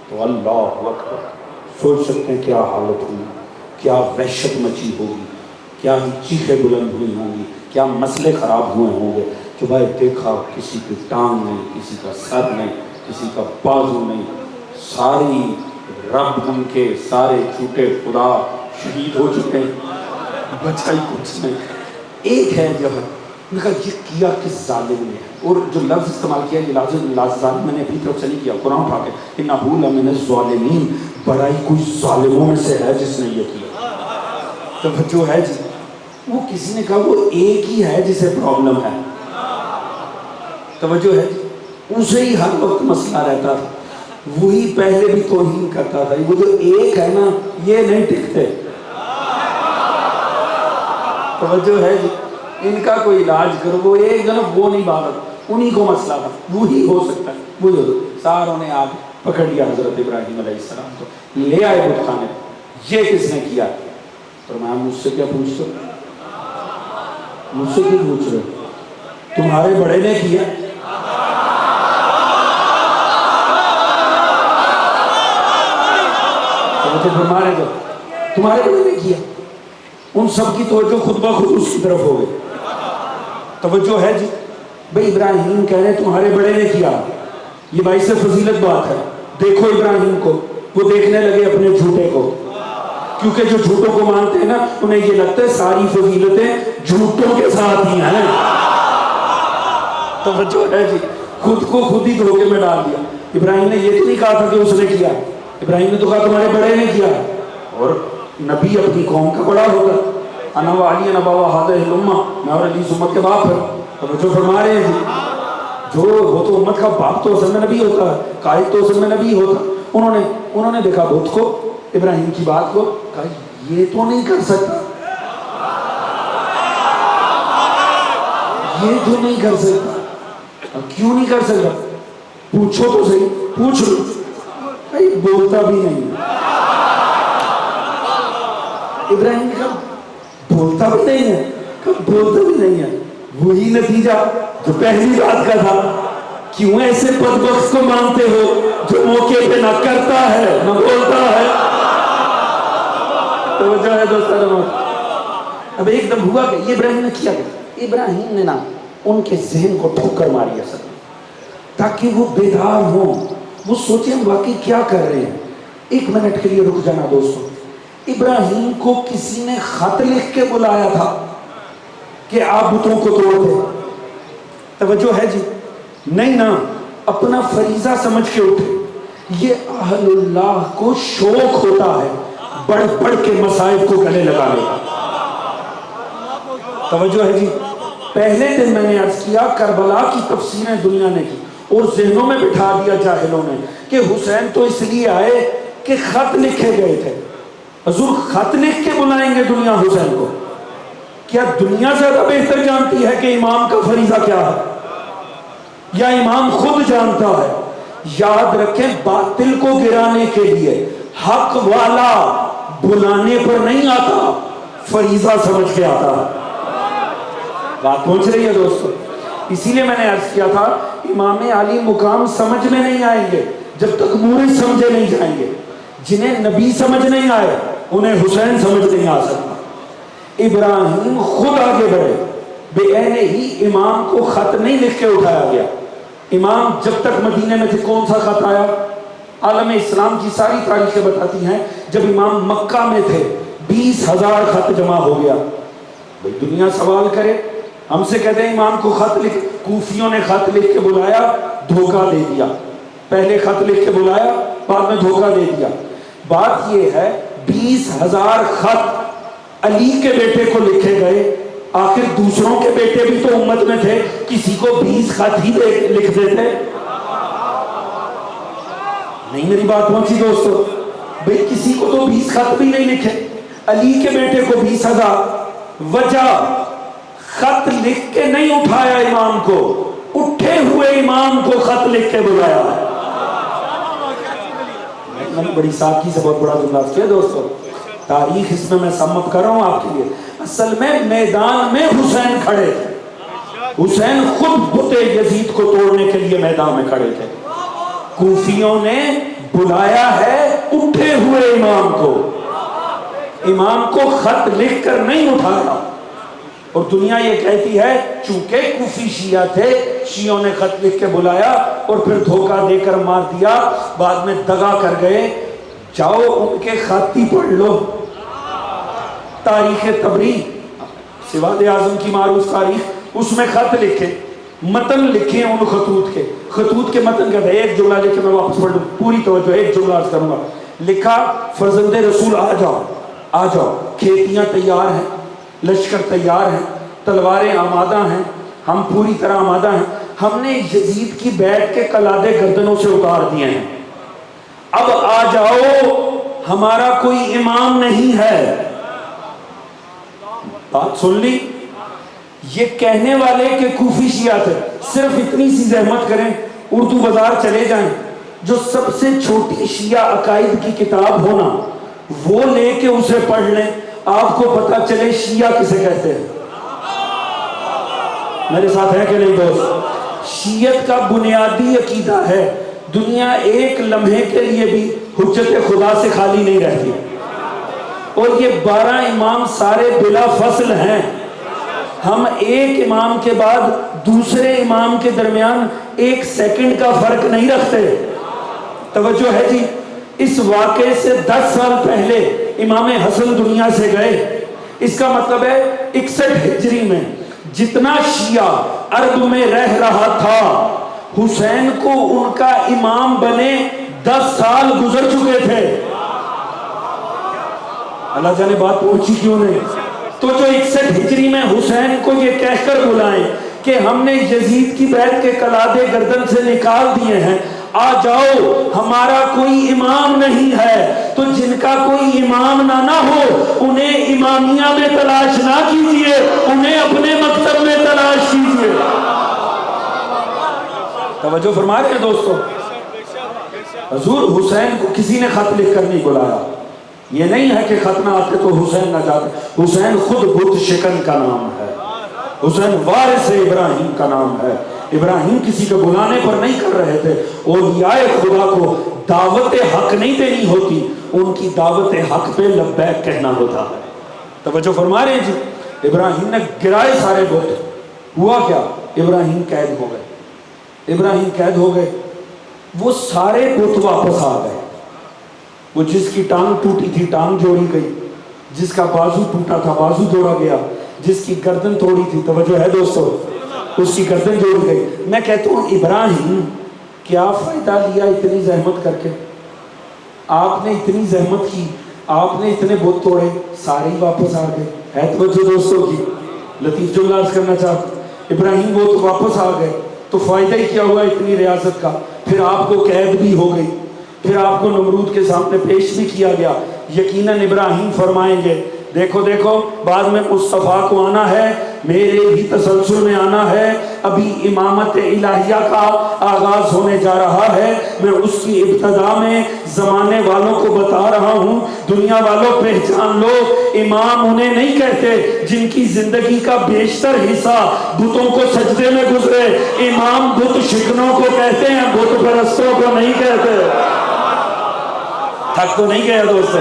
تو اللہ اکبر، سوچ سکتے ہیں کیا حالت ہوئی، کیا وحشت مچی ہوگی، کیا چیخیں بلند ہوئی ہوں گی، کیا مسئلے خراب ہوئے ہوں گے۔ کہ بھائی دیکھا کسی کی ٹانگ نہیں، کسی کا سر نہیں، کسی کا بازو نہیں، ساری رب ان کے سارے جھوٹے خدا شہید ہو چکے ہیں، بچا ہی کچھ نہیں۔ ایک ہے جو ان کا یہ کیا کس ظالم نے، اور جو لفظ استعمال کیا یہ لفظ ظالم میں نے اپنی طرف سے نہیں کیا، قرآن اٹھا کے انہ لمن الظالمین، بڑائی کوئی ظالموں میں سے ہے جس نے یہ کیا۔ توجہ ہے جی، وہ کسی نے کہا وہ ایک ہی ہے جسے پرابلم ہے۔ توجہ ہے جی، اسے ہی ہر وقت مسئلہ رہتا تھا، وہی پہلے بھی توہین کرتا تھا۔ وہ جو ایک ہے نا یہ نہیں ٹکتے۔ توجہ ہے جی، ان کا کوئی علاج کرو، وہ ایک ہے نا وہ نہیں بھاگتا۔ انہی کو مسئلہ تھا، وہی ہو سکتا ہے، وہی ہو سکتا ہے۔ ساروں نے آگ پکڑ لیا حضرت ابراہیم علیہ السلام کو، لے آئے بت خانے، یہ کس نے کیا؟ فرمایا مجھ سے کیا پوچھتے ہو؟ مجھ سے کیوں پوچھ رہے ہو؟ تمہارے بڑے نے کیا۔ تو فرمانے دو، تمہارے بڑے نے کیا۔ ان سب کی توجہ خود بخود اس کی طرف ہو گئی۔ توجہ ہے جی؟ بھئی ابراہیم کہہ رہے تمہارے بڑے نے کیا، یہ باعث فضیلت بات ہے۔ دیکھو ابراہیم کو، وہ دیکھنے لگے اپنے جھوٹے کو، کیونکہ جو جھوٹوں کو مانتے ہیں نا انہیں یہ لگتا ہے ساری فضیلتیں جھوٹوں کے ساتھ ہی ہیں۔ توجہ ہے جی؟ خود کو خود ہی دھوکے میں ڈال دیا۔ ابراہیم نے یہ تو نہیں کہا تھا کہ اس نے کیا، ابراہیم نے تو کہا تمہارے بڑے نے کیا۔ اور نبی اپنی قوم کا بڑا ہوگا، انا و علی انا بابا ہذہ الامہ، میں اور علی امت کے باپ ہے۔ توجہ فرما رہے ہیں جی؟ جو وہ تو امت کا باپ تو اصل میں نبی ہوتا ہے، قائد تو اصل میں نبی ہوتا۔ انہوں نے دیکھا بت کو، ابراہیم کی بات کو، کہا یہ تو نہیں کر سکتا، یہ تو نہیں کر سکتا۔ کیوں نہیں کر سکتا؟ پوچھو تو صحیح، پوچھ لو۔ بھائی بولتا بھی نہیں۔ ابراہیم نے کہا بولتا بھی نہیں ہے، کہا بولتا بھی نہیں ہے۔ وہی نتیجہ جو پہلی بات کا تھا، کیوں ایسے بدبخت کو مانتے ہو جو موقع پہ نہ کرتا ہے نہ بولتا ہے؟ توجہ ہے دوستان۔ اب ایک دم ہوا کہ یہ ابراہیم نے کیا کہ ابراہیم نے نا ان کے ذہن کو ٹھوکر ماری اصل میں، تاکہ وہ بیدار ہوں، وہ سوچیں ہم واقعی کیا کر رہے ہیں۔ ایک منٹ کے لیے رک جانا دوستو۔ ابراہیم کو کسی نے خط لکھ کے بلایا تھا کہ آپ بتوں کو توڑ دیں؟ توجہ ہے جی؟ نہیں نا، اپنا فریضہ سمجھ کے اٹھے۔ یہ اہل اللہ کو شوق ہوتا ہے بڑھ بڑھ کے مصائب کو گلے لگانے کا۔ توجہ ہے جی؟ پہلے دن میں نے عرض کیا کربلا کی تفسیریں دنیا نے کی اور ذہنوں میں بٹھا دیا جاہلوں نے کہ حسین تو اس لیے آئے کہ خط لکھے گئے تھے۔ حضور خط لکھ کے بلائیں گے دنیا حسین کو؟ کیا دنیا زیادہ بہتر جانتی ہے کہ امام کا فریضہ کیا ہے، یا امام خود جانتا ہے؟ یاد رکھیں باطل کو گرانے کے لیے حق والا بلانے پر نہیں آتا، فریضہ سمجھ کے آتا ہے۔ بات پہنچ رہی ہے دوستو؟ اسی لیے میں نے عرض کیا تھا امام علی مقام سمجھ میں نہیں آئیں گے جب تک مورد سمجھے نہیں جائیں گے۔ جنہیں نبی سمجھ نہیں آئے انہیں حسین سمجھ نہیں آ سکتا۔ ابراہیم خود آگے بڑھے، بے عین ہی امام کو خط نہیں لکھ کے اٹھایا گیا۔ امام جب تک مدینے میں تھے کون سا خط آیا؟ عالم اسلام کی ساری تاریخیں بتاتی ہیں جب امام مکہ میں تھے 20,000 خط جمع ہو گیا۔ بھئی دنیا سوال کرے، ہم سے کہتے ہیں امام کو خط لکھ، کوفیوں نے خط لکھ کے بلایا، دھوکہ دے دیا۔ پہلے خط لکھ کے بلایا، بعد میں دھوکہ دے دیا۔ بات یہ ہے 20,000 خط علی کے بیٹے کو لکھے گئے، آخر دوسروں کے بیٹے بھی تو امت میں تھے، کسی کو 20 خط ہی لکھ دیتے؟ نہیں میری بات پہنچی دوستو؟ بھئی کسی کو تو 20 خط بھی نہیں لکھے، علی کے بیٹے کو 20,000۔ وجہ خط لکھ کے نہیں اٹھایا امام کو، اٹھے ہوئے امام کو خط لکھ کے بلایا۔ میں نے بڑی سادگی سے بہت بڑا جملہ کیا دوستو، تاریخ اس میں سمت کر رہا ہوں آپ کے لیے۔ اصل میں میدان میں حسین کھڑے تھے، حسین خود بت یزید کو توڑنے کے لیے میدان میں کھڑے تھے۔ کوفیوں نے بلایا ہے اٹھے ہوئے امام کو، امام کو خط لکھ کر نہیں اٹھایا۔ اور دنیا یہ کہتی ہے چونکہ کوفی شیعہ تھے، شیعوں نے خط لکھ کے بلایا اور پھر دھوکہ دے کر مار دیا، بعد میں دغا کر گئے۔ جاؤ ان کے خط ہی پڑھ لو، تاریخ تبری، سواد اعظم کی معروف تاریخ، اس میں خط لکھے، متن لکھے ان خطوط کے متن کا تھا۔ ایک جملہ لکھے میں واپس پڑھ لوں، پوری توجہ، ایک جملہ عرض کروں گا۔ لکھا فرزند رسول آ جاؤ، آ جاؤ، کھیتیاں تیار ہیں، لشکر تیار ہیں، تلواریں آمادہ ہیں، ہم پوری طرح آمادہ ہیں، ہم نے یزید کی بیعت کے قلادے گردنوں سے اتار دیے ہیں، اب آ جاؤ، ہمارا کوئی امام نہیں ہے۔ بات سن لی؟ یہ کہنے والے کہ کوفی شیعہ تھے، صرف اتنی سی زحمت کریں، اردو بازار چلے جائیں، جو سب سے چھوٹی شیعہ عقائد کی کتاب ہونا وہ لے کے اسے پڑھ لیں، آپ کو پتا چلے شیعہ کسے کہتے ہیں۔ میرے ساتھ ہے کہ نہیں دوست؟ شیعت کا بنیادی عقیدہ ہے دنیا ایک لمحے کے لیے بھی حجت خدا سے خالی نہیں رہتی، اور یہ 12 امام سارے بلا فصل ہیں، ہم ایک امام کے بعد دوسرے امام کے درمیان 1 سیکنڈ کا فرق نہیں رکھتے۔ توجہ ہے جی؟ اس واقعے سے 10 سال پہلے امام حسن دنیا سے گئے، اس کا مطلب ہے 61 ہجری میں جتنا شیعہ عرب میں رہ رہا تھا، حسین کو ان کا امام بنے 10 سال گزر چکے تھے۔ اللہ جانے بات پہنچی کیوں نہیں؟ تو جو 61 ہجری میں حسین کو یہ کہہ کر بلائیں کہ ہم نے یزید کی بیعت کے قلادے گردن سے نکال دیے ہیں، آ جاؤ، ہمارا کوئی امام نہیں ہے، تو جن کا کوئی امام نہ ہو انہیں امامیہ میں تلاش نہ کیجئے، انہیں اپنے مکتب میں تلاش کیجئے۔ توجہ فرما رہے ہیں دوستو؟ حضور حسین کو کسی نے خط لکھ کر نہیں بلایا، یہ نہیں ہے کہ خط نہ آتے تو حسین نہ جاتے، حسین خود بت شکن کا نام ہے، حسین وارث ابراہیم کا نام ہے۔ ابراہیم کسی کو بلانے پر نہیں کر رہے تھے، اولیاء خدا کو دعوت حق نہیں دینی ہوتی، ان کی دعوت حق پہ لبیک کہنا ہوتا ہے۔ توجہ فرما رہے ہیں جی؟ ابراہیم نے گرائے سارے بت، ہوا کیا؟ ابراہیم قید ہو گئے، ابراہیم قید ہو گئے، وہ سارے بت واپس آ گئے، وہ جس کی ٹانگ ٹوٹی تھی ٹانگ جوڑی گئی، جس کا بازو ٹوٹا تھا بازو جوڑا گیا، جس کی گردن توڑی تھی، توجہ ہے دوستو، اس کی گردن جوڑی گئی۔ میں کہتا ہوں ابراہیم کیا فائدہ لیا اتنی زحمت کر کے؟ آپ نے اتنی زحمت کی، آپ نے اتنے بت توڑے، سارے ہی واپس آ گئے۔ ہے توجہ دوستوں کی؟ لطیف جملہ عرض کرنا چاہتا ہوں، ابراہیم وہ تو واپس آ گئے، تو فائدہ ہی کیا ہوا اتنی ریاست کا؟ پھر آپ کو قید بھی ہو گئی، پھر آپ کو نمرود کے سامنے پیش بھی کیا گیا۔ یقیناً ابراہیم فرمائیں گے دیکھو دیکھو بعد میں مصطفیٰ کو آنا ہے، میرے بھی تسلسل میں آنا ہے، ابھی امامت الہیہ کا آغاز ہونے جا رہا ہے، میں اس کی ابتدا میں زمانے والوں کو بتا رہا ہوں، دنیا والوں پہچان لو، امام انہیں نہیں کہتے جن کی زندگی کا بیشتر حصہ بتوں کو سجدے میں گزرے، امام بت شکنوں کو کہتے ہیں، بت پرستوں کو نہیں کہتے۔ تھک تو نہیں گیا دوستو؟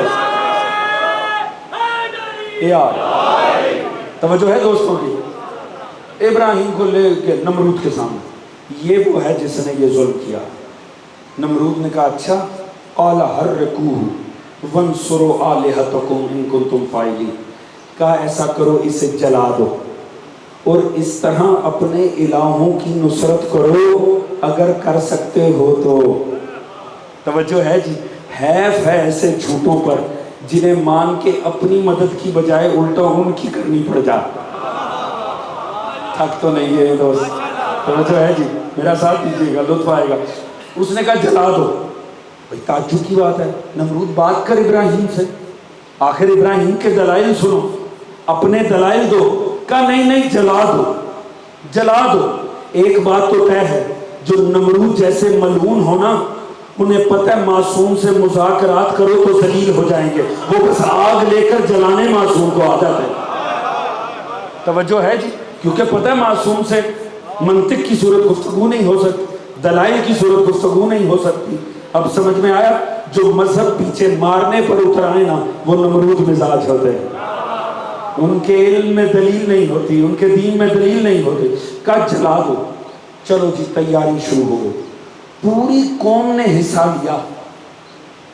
یار توجہ ہے دوستوں کی؟ ابراہیم کو لے کے نمرود کے سامنے، یہ وہ ہے جس نے یہ ظلم کیا۔ نمرود نے کہا اچھا، قال حرقوہ وانصروا آلہتکم ان کنتم فاعلین، کہا ایسا کرو اسے جلا دو اور اس طرح اپنے الہوں کی نصرت کرو اگر کر سکتے ہو تو۔ توجہ ہے جی؟ حیف ہے ایسے جھوٹوں پر جنہیں مان کے اپنی مدد کی بجائے الٹا ان کی کرنی پڑ جائے۔ تھک تو نہیں ہے دوست؟ توجہ ہے جی؟ میرا ساتھ دیجیے گا، لطف آئے گا۔ اس نے کہا جلا دو۔ بھئی تعجب کی بات ہے، نمرود بات کر ابراہیم سے، آخر ابراہیم کے دلائل سنو، اپنے دلائل دو۔ کہا نہیں نہیں جلا دو، جلا دو۔ ایک بات تو طے ہے، جو نمرود جیسے ملعون ہونا، انہیں پتہ ہے معصوم سے مذاکرات کرو تو ذلیل ہو جائیں گے، وہ بس آگ لے کر جلانے معصوم کو عادت ہے۔ توجہ ہے جی؟ کیونکہ پتہ ہے معصوم سے منطق کی صورت گفتگو نہیں ہو سکتی، دلائل کی صورت گفتگو نہیں ہو سکتی۔ اب سمجھ میں آیا؟ جو مذہب پیچھے مارنے پر اتر آئے نا، وہ نمرود مزاج ہوتے ہیں، ان کے علم میں دلیل نہیں ہوتی، ان کے دین میں دلیل نہیں ہوتی۔ کہا جلا دو۔ چلو جی تیاری شروع ہو گئی، پوری قوم نے حصہ لیا،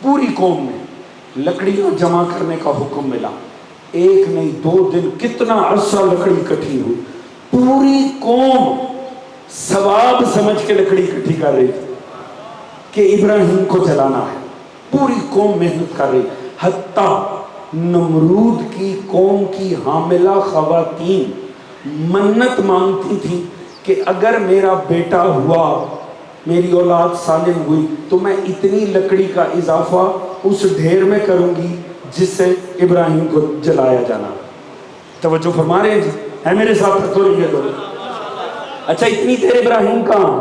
پوری قوم نے لکڑیاں جمع کرنے کا حکم ملا، ایک نہیں 2 دن کتنا عرصہ لکڑی اکٹھی ہوئی، پوری قوم ثواب سمجھ کے لکڑی اکٹھی کر رہی تھی کہ ابراہیم کو جلانا ہے، پوری قوم محنت کر رہی، حتیٰ نمرود کی قوم کی حاملہ خواتین منت مانگتی تھیں کہ اگر میرا بیٹا ہوا، میری اولاد سالم ہوئی تو میں اتنی لکڑی کا اضافہ اس ڈھیر میں کروں گی جس سے ابراہیم کو جلایا جانا۔ توجہ فرما رہے ہیں جی؟ ہے میرے ساتھ تو نہیں ہے لوگ. اچھا اتنی دیر ابراہیم کہاں؟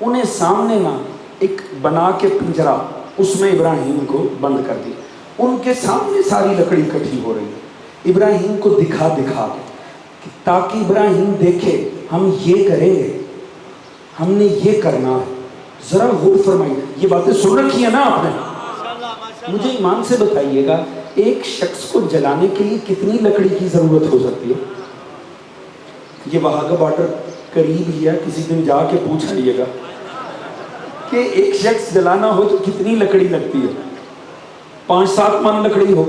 انہیں سامنے نا ایک بنا کے پنجرا، اس میں ابراہیم کو بند کر دیا. ان کے سامنے ساری لکڑی اکٹھی ہو رہی ہے، ابراہیم کو دکھا دکھا کے، تاکہ ابراہیم دیکھے ہم یہ کریں گے، ہم نے یہ کرنا ہے. ذرا غور فرمائیے، یہ باتیں سن رکھی ہیں نا آپ نے؟ مجھے ایمان سے بتائیے گا ایک شخص کو جلانے کے لیے کتنی لکڑی کی ضرورت ہو سکتی ہے؟ یہ وہاں کا بارڈر قریب ہی ہے، کسی دن جا کے پوچھ آئیے گا کہ ایک شخص جلانا ہو تو کتنی لکڑی لگتی ہے. 5-7 من لکڑی ہو،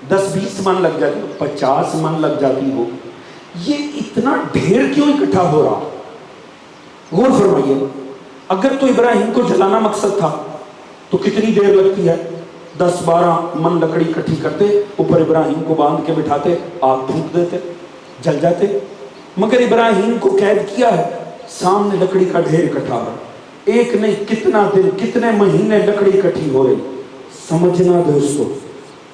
10-20 من لگ جاتی ہو، 50 من لگ جاتی ہو. یہ اتنا ڈھیر کیوں اکٹھا ہو رہا؟ غور فرمائیے. اگر تو ابراہیم کو جلانا مقصد تھا تو کتنی دیر لگتی ہے؟ 10-12 من لکڑی اکٹھی کرتے، اوپر ابراہیم کو باندھ کے بٹھاتے، آگ پھونک دیتے، جل جاتے. مگر ابراہیم کو قید کیا ہے، سامنے لکڑی کا ڈھیر اکٹھا ہو، ایک نہیں کتنا دن کتنے مہینے لکڑی اکٹھی ہو رہی. سمجھنا دوستو،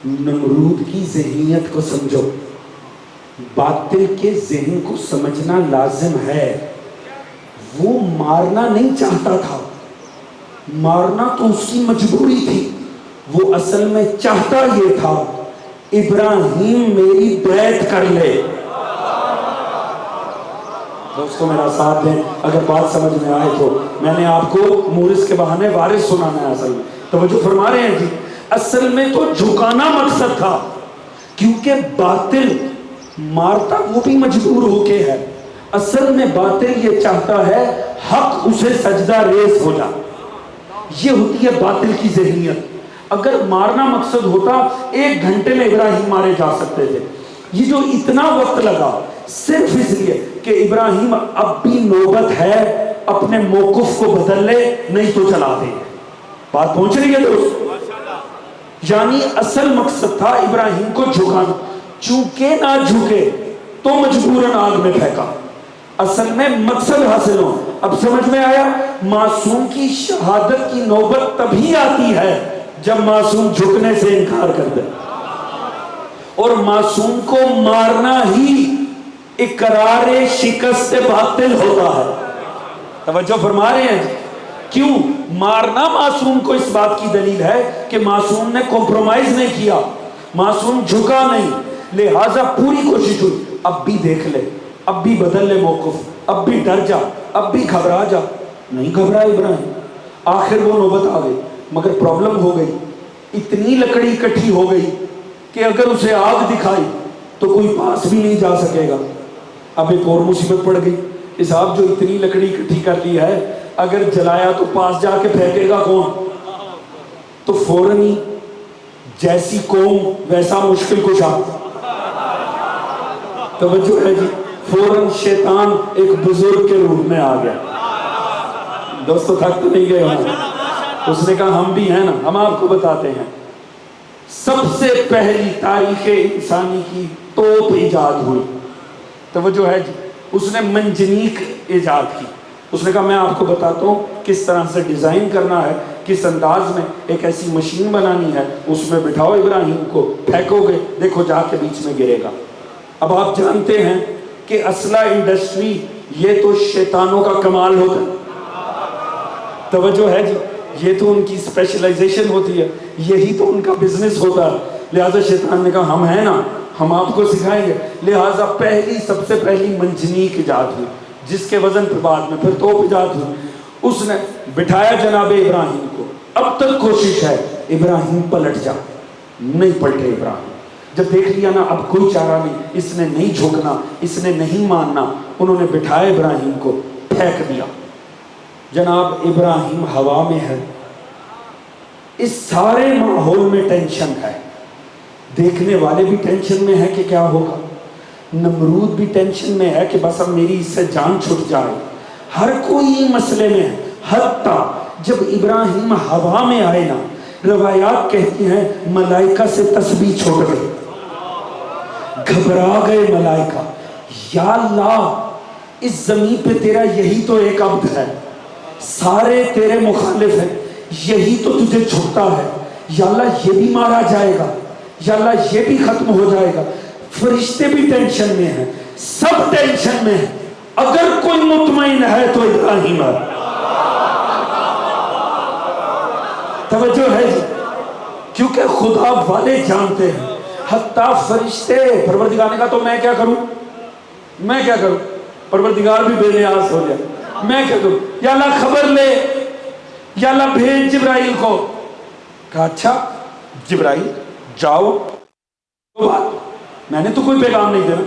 نمرود کی ذہنیت کو سمجھو، باطل کے ذہن کو سمجھنا لازم ہے. وہ مارنا نہیں چاہتا تھا، مارنا تو اس کی مجبوری تھی. وہ اصل میں چاہتا یہ تھا ابراہیم میری بیعت کر لے. دوستو میرا ساتھ دیں اگر بات سمجھ میں آئے تو. میں نے آپ کو مورث کے بہانے وارث سنانا ہے. اصل میں توجہ فرما رہے ہیں جی، اصل میں تو جھکانا مقصد تھا، کیونکہ باطل مارتا وہ بھی مجبور ہو کے ہے. اصل میں باطل یہ چاہتا ہے حق اسے سجدہ ریز ہو جائے. یہ ہوتی ہے باطل کی ذہنیت. اگر مارنا مقصد ہوتا 1 گھنٹے میں ابراہیم مارے جا سکتے تھے. یہ جو اتنا وقت لگا صرف اس لیے کہ ابراہیم اب بھی نوبت ہے اپنے موقف کو بدل لے، نہیں تو چلا دے. بات پہنچ رہی ہے دوست؟ یعنی اصل مقصد تھا ابراہیم کو جھکانا، چونکہ نہ جھکے تو مجبوراً آگ میں پھینکا. اصل میں مقصد حاصل ہو. اب سمجھ میں آیا؟ معصوم کی شہادت کی نوبت تبھی آتی ہے جب معصوم جھکنے سے انکار کر دے، اور معصوم کو مارنا ہی اقرار شکست باطل ہوتا ہے. توجہ فرما رہے ہیں؟ کیوں مارنا معصوم کو اس بات کی دلیل ہے کہ معصوم نے کمپرومائز نہیں کیا، معصوم جھکا نہیں، لہٰذا پوری کوشش ہوئی. اب بھی دیکھ لے، اب بھی بدل لے موقف، اب بھی ڈر جا، اب بھی گھبرا جا. نہیں گھبرا ابراہیم. آخر وہ نوبت آ گئی، مگر پرابلم ہو گئی. اتنی لکڑی اکٹھی ہو گئی کہ اگر اسے آگ دکھائی تو کوئی پاس بھی نہیں جا سکے گا. اب ایک اور مصیبت پڑ گئی کہ صاحب جو اتنی لکڑی اکٹھی کر لی ہے اگر جلایا تو پاس جا کے پھینکے گا کون؟ تو فوراً ہی جیسی قوم ویسا مشکل کشا. توجہ ہے جی؟ فوراً شیطان ایک بزرگ کے روپ میں آ گیا. دوستو تھک تو نہیں گئے ہوں؟ اس نے کہا ہم بھی ہیں نا، ہم آپ کو بتاتے ہیں. سب سے پہلی تاریخ انسانی کی توپ ایجاد ہوئی. توجہ ہے جی؟ اس نے منجنیق ایجاد کی. اس نے کہا میں آپ کو بتاتا ہوں کس طرح سے ڈیزائن کرنا ہے، کس انداز میں ایک ایسی مشین بنانی ہے، اس میں بٹھاؤ ابراہیم کو، پھینکو گے دیکھو جا کے بیچ میں گرے گا. اب آپ جانتے ہیں کہ اسلحہ انڈسٹری یہ تو شیطانوں کا کمال ہوتا ہے. توجہ ہے جی؟ یہ تو ان کی اسپیشلائزیشن ہوتی ہے، یہی تو ان کا بزنس ہوتا ہے. لہٰذا شیطان نے کہا ہم ہیں نا، ہم آپ کو سکھائیں گے. لہٰذا سب سے پہلی منجنیق ایجاد ہوئی، جس کے وزن پہ بعد میں پھر توپ ایجاد ہوئی. اس نے بٹھایا جناب ابراہیم کو. اب تک کوشش ہے ابراہیم پلٹ جا، نہیں پلٹے ابراہیم. جب دیکھ لیا نا اب کوئی چارہ نہیں، اس نے نہیں جھکنا، اس نے نہیں ماننا، انہوں نے بٹھایا ابراہیم کو، پھینک دیا. جناب ابراہیم ہوا میں ہے. اس سارے ماحول میں ٹینشن ہے، دیکھنے والے بھی ٹینشن میں ہے کہ کیا ہوگا، نمرود بھی ٹینشن میں ہے کہ بس اب میری اس سے جان چھٹ جائے. ہر کوئی مسئلے میں ہے. حتیٰ جب ابراہیم ہوا میں آئے نا، روایات کہتی ہیں ملائکہ سے تسبیح چھوٹ گئی، گھبرا گئے ملائکہ. یا اللہ اس زمین پہ تیرا یہی تو ایک عبد ہے، سارے تیرے مخالف ہیں، یہی تو تجھے جھکتا ہے. یا اللہ یہ بھی مارا جائے گا، یا اللہ یہ بھی ختم ہو جائے گا. فرشتے بھی ٹینشن میں ہیں. سب ٹینشن میں ہے، اگر کوئی مطمئن ہے تو ابراہیم ہے۔ توجہ ہے جی، کیونکہ خدا والے جانتے ہیں، حتیٰ فرشتے۔ پروردگار نے کہا تو میں کیا کروں، میں کیا کروں؟ پروردگار بھی بے نیاز ہو گیا، میں کیا کروں؟ یا اللہ خبر لے، یا اللہ بھیج جبرائیل کو۔ کہا اچھا جبرائیل جاؤ، میں نے تو کوئی پیغام نہیں دینا،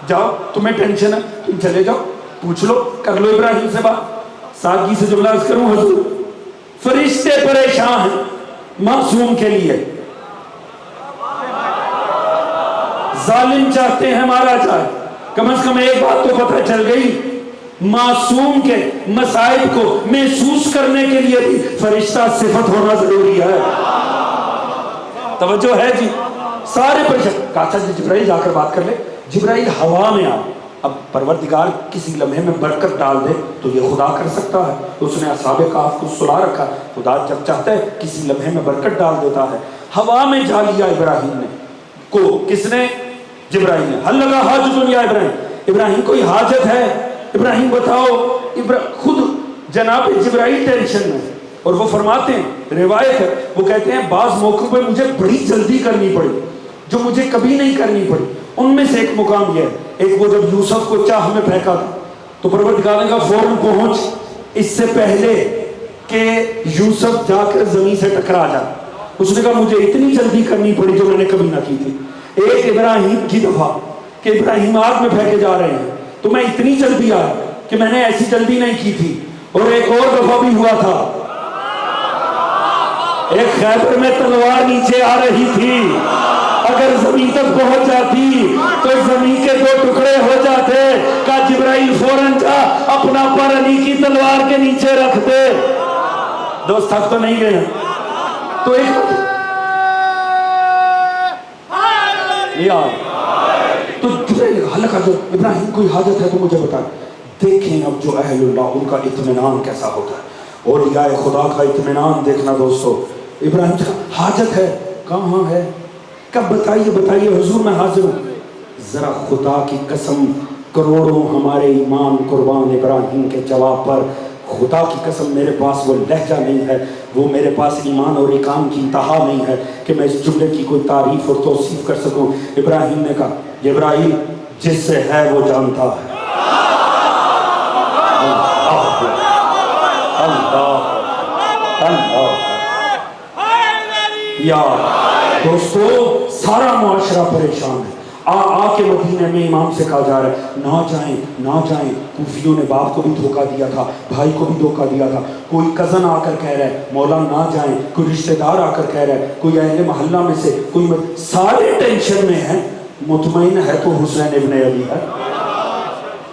جاؤ تمہیں ٹینشن ہے تم چلے جاؤ، پوچھ لو، کر لو ابراہیم سے بات۔ سادگی سے جملہ عرض کروں حضور، فرشتے پریشان ہیں معصوم کے لیے، ظالم چاہتے ہیں مارا جائے، کم از کم ایک بات تو پتہ چل گئی، معصوم کے مصائب کو محسوس کرنے کے لیے بھی فرشتہ صفت ہونا ضروری ہے۔ توجہ ہے جی، سارے پریشان۔ کہا تھا جبرائیل جا کر بات کر لے۔ جبرائیل ہوا میں آ، اب پروردگار کسی لمحے میں برکت ڈال دے تو یہ خدا کر سکتا ہے، اس نے اصحاب کہف کو سلا رکھا، خدا جب چاہتا ہے کسی لمحے میں برکت ڈال دیتا ہے۔ ہوا میں جا لیا ابراہیم نے کو، کس نے؟ جبرائیل نے۔ حل لگا حاجت یا ابراہیم، ابراہیم کوئی حاجت ہے؟ ابراہیم بتاؤ۔ خود جناب جبرائیل ٹینشن میں، اور وہ فرماتے ہیں، روایت ہے، وہ کہتے ہیں بعض موقعوں پہ مجھے بڑی جلدی کرنی پڑی جو مجھے کبھی نہیں کرنی پڑی۔ ان میں سے ایک مقام یہ ہے، ایک وہ جب یوسف کو چاہ میں پھینکا تھا تو پروردگار نے کہا فوراً پہنچ، اس سے پہلے کہ یوسف جا کر زمین سے ٹکرا جائے۔ اس نے کہا مجھے اتنی جلدی کرنی پڑی جو میں نے کبھی نہ کی تھی۔ ایک ابراہیم کی دفعہ کہ ابراہیم آگ میں پھینکے جا رہے ہیں تو میں اتنی جلدی آیا کہ میں نے ایسی جلدی نہیں کی تھی۔ اور ایک اور دفعہ بھی ہوا تھا، ایک خیبر میں تلوار نیچے آ رہی تھی، اگر زمین تک پہنچ جاتی تو زمین کے دو ٹکڑے ہو جاتے۔ کہا جبرائیل فوراً جا اپنا پر علی کی تلوار کے نیچے رکھ دے۔ دوست تھک تو نہیں گئے؟ تو ایک تو جبرائیل حلقہ جو ابراہیم کوئی حاجت ہے تو مجھے بتا۔ دیکھیں اب جو اہل اللہ ان کا اطمینان کیسا ہوتا ہے، اولیاء خدا کا اطمینان دیکھنا دوستو۔ ابراہیم سے حاجت ہے، کہاں ہے، کب بتائیے بتائیے حضور میں حاضر ہوں۔ ذرا خدا کی قسم، کروڑوں ہمارے ایمان قربان ابراہیم کے جواب پر، خدا کی قسم میرے پاس وہ لہجہ نہیں ہے، وہ میرے پاس ایمان اور اقام کی انتہا نہیں ہے کہ میں اس جملے کی کوئی تعریف اور توصیف کر سکوں۔ ابراہیم نے کہا جبرائیل جس سے ہے وہ جانتا ہے۔ یا دوستو سارا معاشرہ پریشان ہے، آ کے مدینے میں امام سے کہا جا رہا ہے نہ جائیں نہ جائیں۔ کوفیوں نے باپ کو بھی دھوکہ دیا تھا، بھائی کو بھی دھوکہ دیا تھا، کوئی کزن آ کر کہہ رہا ہے مولا نہ جائیں، کوئی رشتہ دار آ کر کہہ رہا ہے، کوئی اہل محلہ میں سے کوئی سارے ٹینشن میں ہیں، مطمئن ہے تو حسین ابن علی ہے۔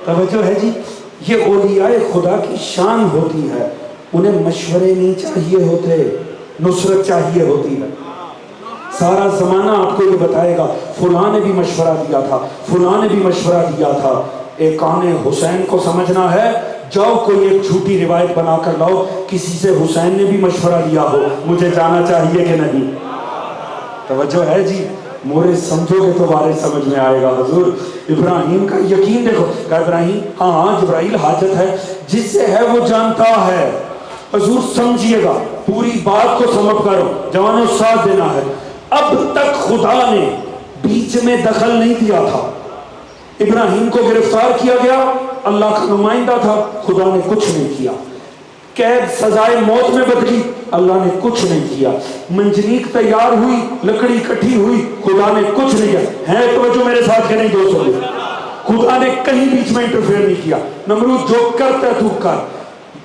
توجہ ہے جی، یہ اولیاء خدا کی شان ہوتی ہے، انہیں مشورے نہیں چاہیے ہوتے، نصرت چاہیے ہوتی ہے۔ سارا زمانہ آپ کو یہ بتائے گا فلاں نے بھی مشورہ دیا تھا، فلاں نے بھی مشورہ دیا تھا۔ ایک آن حسین کو سمجھنا ہے، جاؤ کوئی ایک جھوٹی روایت بنا کر لاؤ کسی سے حسین نے بھی مشورہ دیا ہو، مجھے جانا چاہیے کہ نہیں۔ توجہ ہے جی، مورے سمجھو گے تو بارے سمجھ میں آئے گا۔ حضور ابراہیم کا یقین دیکھو، کہا ابراہیم ہاں جبرائیل حاجت ہے، جس سے ہے وہ جانتا ہے۔ حضور سمجھیے گا، پوری بات کو سمجھ کرو، جوانوں ساتھ دینا ہے۔ اب تک خدا نے بیچ میں دخل نہیں دیا تھا، ابراہیم کو گرفتار کیا گیا، اللہ کا نمائندہ تھا، خدا نے کچھ نہیں کیا۔ قید سزائے موت میں بدلی، اللہ نے کچھ نہیں کیا۔ منجنیق تیار ہوئی، لکڑی کٹھی ہوئی، خدا نے کچھ نہیں کیا۔ ہے توجہ میرے ساتھ کہ نہیں دوستوں؟ خدا نے کہیں بیچ میں انٹرفیئر نہیں کیا۔ نمرود جو کرتا ہے تو کر،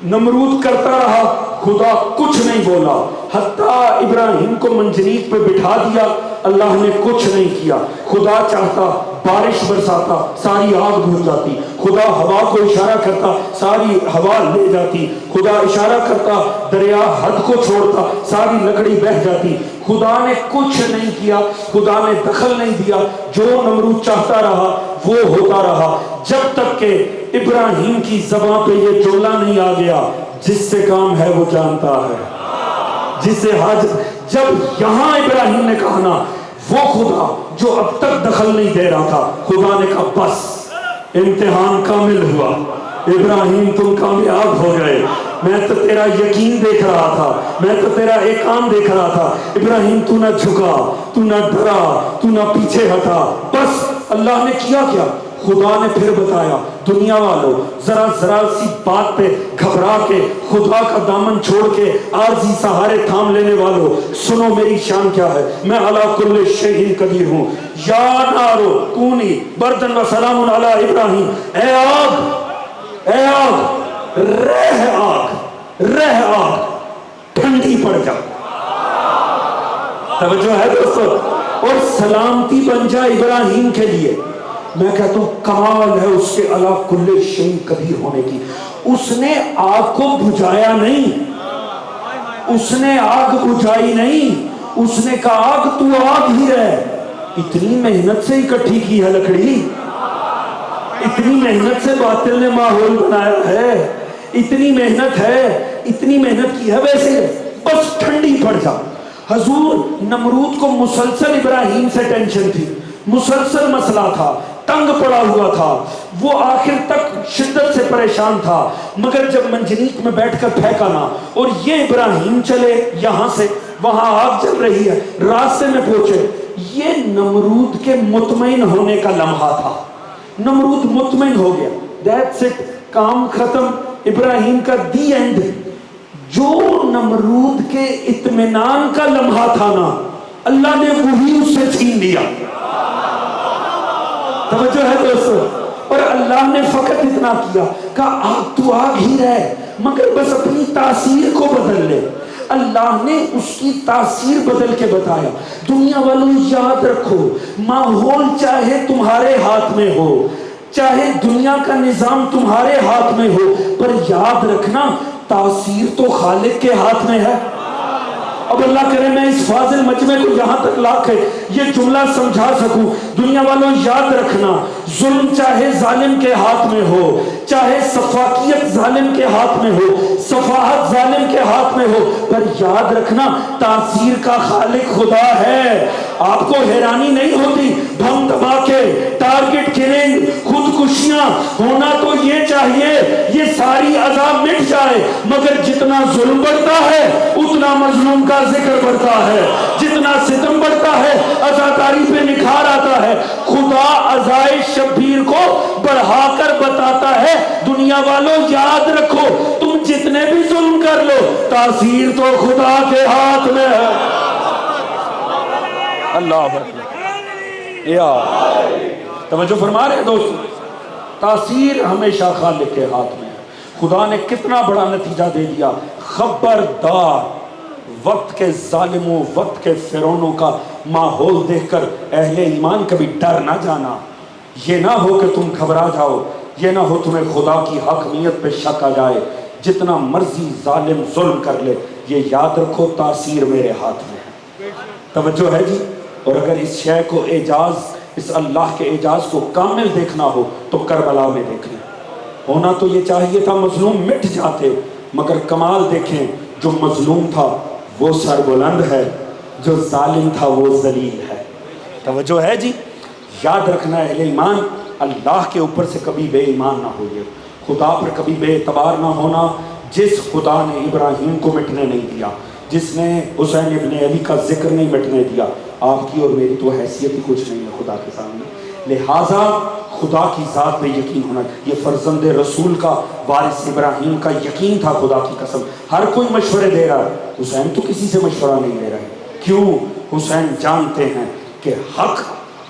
نمرود کرتا رہا، خدا کچھ نہیں بولا۔ حتیٰ ابراہیم کو منجنیق پہ بٹھا دیا، اللہ نے کچھ نہیں کیا۔ خدا چاہتا بارش برساتا، ساری آگ بھول جاتی۔ خدا ہوا کو اشارہ کرتا، ساری ہوا لے جاتی۔ خدا اشارہ کرتا، دریا حد کو چھوڑتا، ساری لکڑی بہہ جاتی۔ خدا نے کچھ نہیں کیا، خدا نے دخل نہیں دیا۔ جو نمرود چاہتا رہا وہ ہوتا رہا، جب تک کہ ابراہیم کی زبان پہ یہ جملہ نہیں آ گیا جس سے کام ہے وہ جانتا ہے، جس سے حاجت۔ جب یہاں ابراہیم نے کہا نا وہ خدا جو اب تک دخل نہیں دے رہا تھا، خدا نے کہا بس امتحان کامل ہوا، ابراہیم تم کامیاب ہو گئے، میں تو تیرا یقین دیکھ رہا تھا، میں تو تیرا احکام دیکھ رہا تھا، ابراہیم تو نہ جھکا، تو نہ ڈرا، تو نہ پیچھے ہٹا۔ بس اللہ نے کیا کیا؟ خدا نے پھر بتایا، دنیا والوں ذرا سی بات پہ گھبرا کے خدا کا دامن چھوڑ کے عارضی سہارے تھام لینے والوں، سنو میری شان کیا ہے، میں علی کل شیء قدیر ہوں۔ یا نارو کونی بردن و سلام علی ابراہیم، اے آگ رہ آگ ٹھنڈی پڑ جا۔ توجہ ہے دوستو، اور سلامتی بن جا ابراہیم کے لیے۔ میں کہتا ہوں کمال ہے اس کے علی کل شیء قدیر ہونے کی۔ اس نے آگ کو بجھایا نہیں، اس نے آگ بجھائی نہیں، اس نے کہا آگ تو آگ ہی رہ۔ اتنی محنت سے اکٹھی کی ہے لکڑی، اتنی محنت سے باطل نے ماحول بنایا ہے، اتنی محنت ہے، اتنی محنت کی ہے، ویسے بس ٹھنڈی پڑ جا۔ حضور نمرود کو مسلسل ابراہیم سے ٹینشن تھی، مسلسل مسئلہ تھا، تنگ پڑا ہوا تھا، وہ آخر تک شدت سے پریشان تھا، مگر جب منجنیق میں بیٹھ کر پھینکا نا اور یہ ابراہیم چلے یہاں سے وہاں آگ جل رہی ہے، راستے میں پہنچے، یہ نمرود کے مطمئن ہونے کا لمحہ تھا۔ نمرود مطمئن ہو گیا، دیٹس اٹ، کام ختم، ابراہیم کا دی اینڈ۔ جو نمرود کے اطمینان کا لمحہ تھا نا، اللہ نے وہی اس سے چھین لیا۔ توجہ ہے دوستو، اور اللہ نے فقط اتنا کیا کہ آگ تو آگ ہی رہے، مگر بس اپنی تاثیر کو بدل لے۔ اللہ نے اس کی تاثیر بدل کے بتایا۔ دنیا والوں یاد رکھو، ماحول چاہے تمہارے ہاتھ میں ہو، چاہے دنیا کا نظام تمہارے ہاتھ میں ہو، پر یاد رکھنا تاثیر تو خالق کے ہاتھ میں ہے۔ اب اللہ کرے میں اس فاضل مجمع کو یہاں تک لا کے یہ جملہ سمجھا سکوں، دنیا والوں یاد رکھنا، ظلم چاہے ظالم کے ہاتھ میں ہو، چاہے سفاکیت ظالم کے ہاتھ میں ہو، صفاحت ظالم کے ہاتھ میں ہو، پر یاد رکھنا تاثیر کا خالق خدا ہے۔ آپ کو حیرانی نہیں ہوتی، بم دھماکے، ٹارگٹ کلنگ، خودکشیاں ہونا تو یہ چاہیے یہ ساری عذاب مٹ جائے، مگر جتنا ظلم بڑھتا ہے اتنا مظلوم کا ذکر بڑھتا ہے، جتنا ستم بڑھتا ہے عزاداری پہ نکھار آتا ہے۔ خدا عزائے شبیر کو بڑھا کر بتاتا ہے، دنیا والوں یاد رکھو، تم جتنے بھی ظلم کر لو تاثیر تو خدا کے ہاتھ میں ہے۔ اللہ یا توجہ فرما رہے ہیں دوستو، تاثیر ہمیشہ خالق کے ہاتھ میں ہے۔ خدا نے کتنا بڑا نتیجہ دے دیا، خبردار وقت کے ظالموں، وقت کے فرعونوں کا ماحول دیکھ کر اہل ایمان کبھی ڈر نہ جانا، یہ نہ ہو کہ تم گھبرا جاؤ، یہ نہ ہو تمہیں خدا کی حاکمیت پہ شک آ جائے۔ جتنا مرضی ظالم ظلم کر لے، یہ یاد رکھو تاثیر میرے ہاتھ میں ہے۔ توجہ ہے جی؟ اور اگر اس شے کو اعجاز، اس اللہ کے اعجاز کو کامل دیکھنا ہو تو کربلا میں دیکھ لیں۔ ہونا تو یہ چاہیے تھا مظلوم مٹ جاتے، مگر کمال دیکھیں، جو مظلوم تھا وہ سربلند ہے، جو ظالم تھا وہ ذلیل ہے۔ توجہ ہے جی؟ یاد رکھنا اہل ایمان، اللہ کے اوپر سے کبھی بے ایمان نہ ہوئے، خدا پر کبھی بے اعتبار نہ ہونا۔ جس خدا نے ابراہیم کو مٹنے نہیں دیا، جس نے حسین ابن علی کا ذکر نہیں مٹنے دیا، آپ کی اور میری تو حیثیت ہی کچھ نہیں ہے خدا کے سامنے۔ لہٰذا خدا کی ذات پہ یقین ہونا، یہ فرزند رسول کا وارث ابراہیم کا یقین تھا، خدا کی قسم۔ ہر کوئی مشورے دے رہا ہے، حسین تو کسی سے مشورہ نہیں لے رہے، کیوں؟ حسین جانتے ہیں کہ حق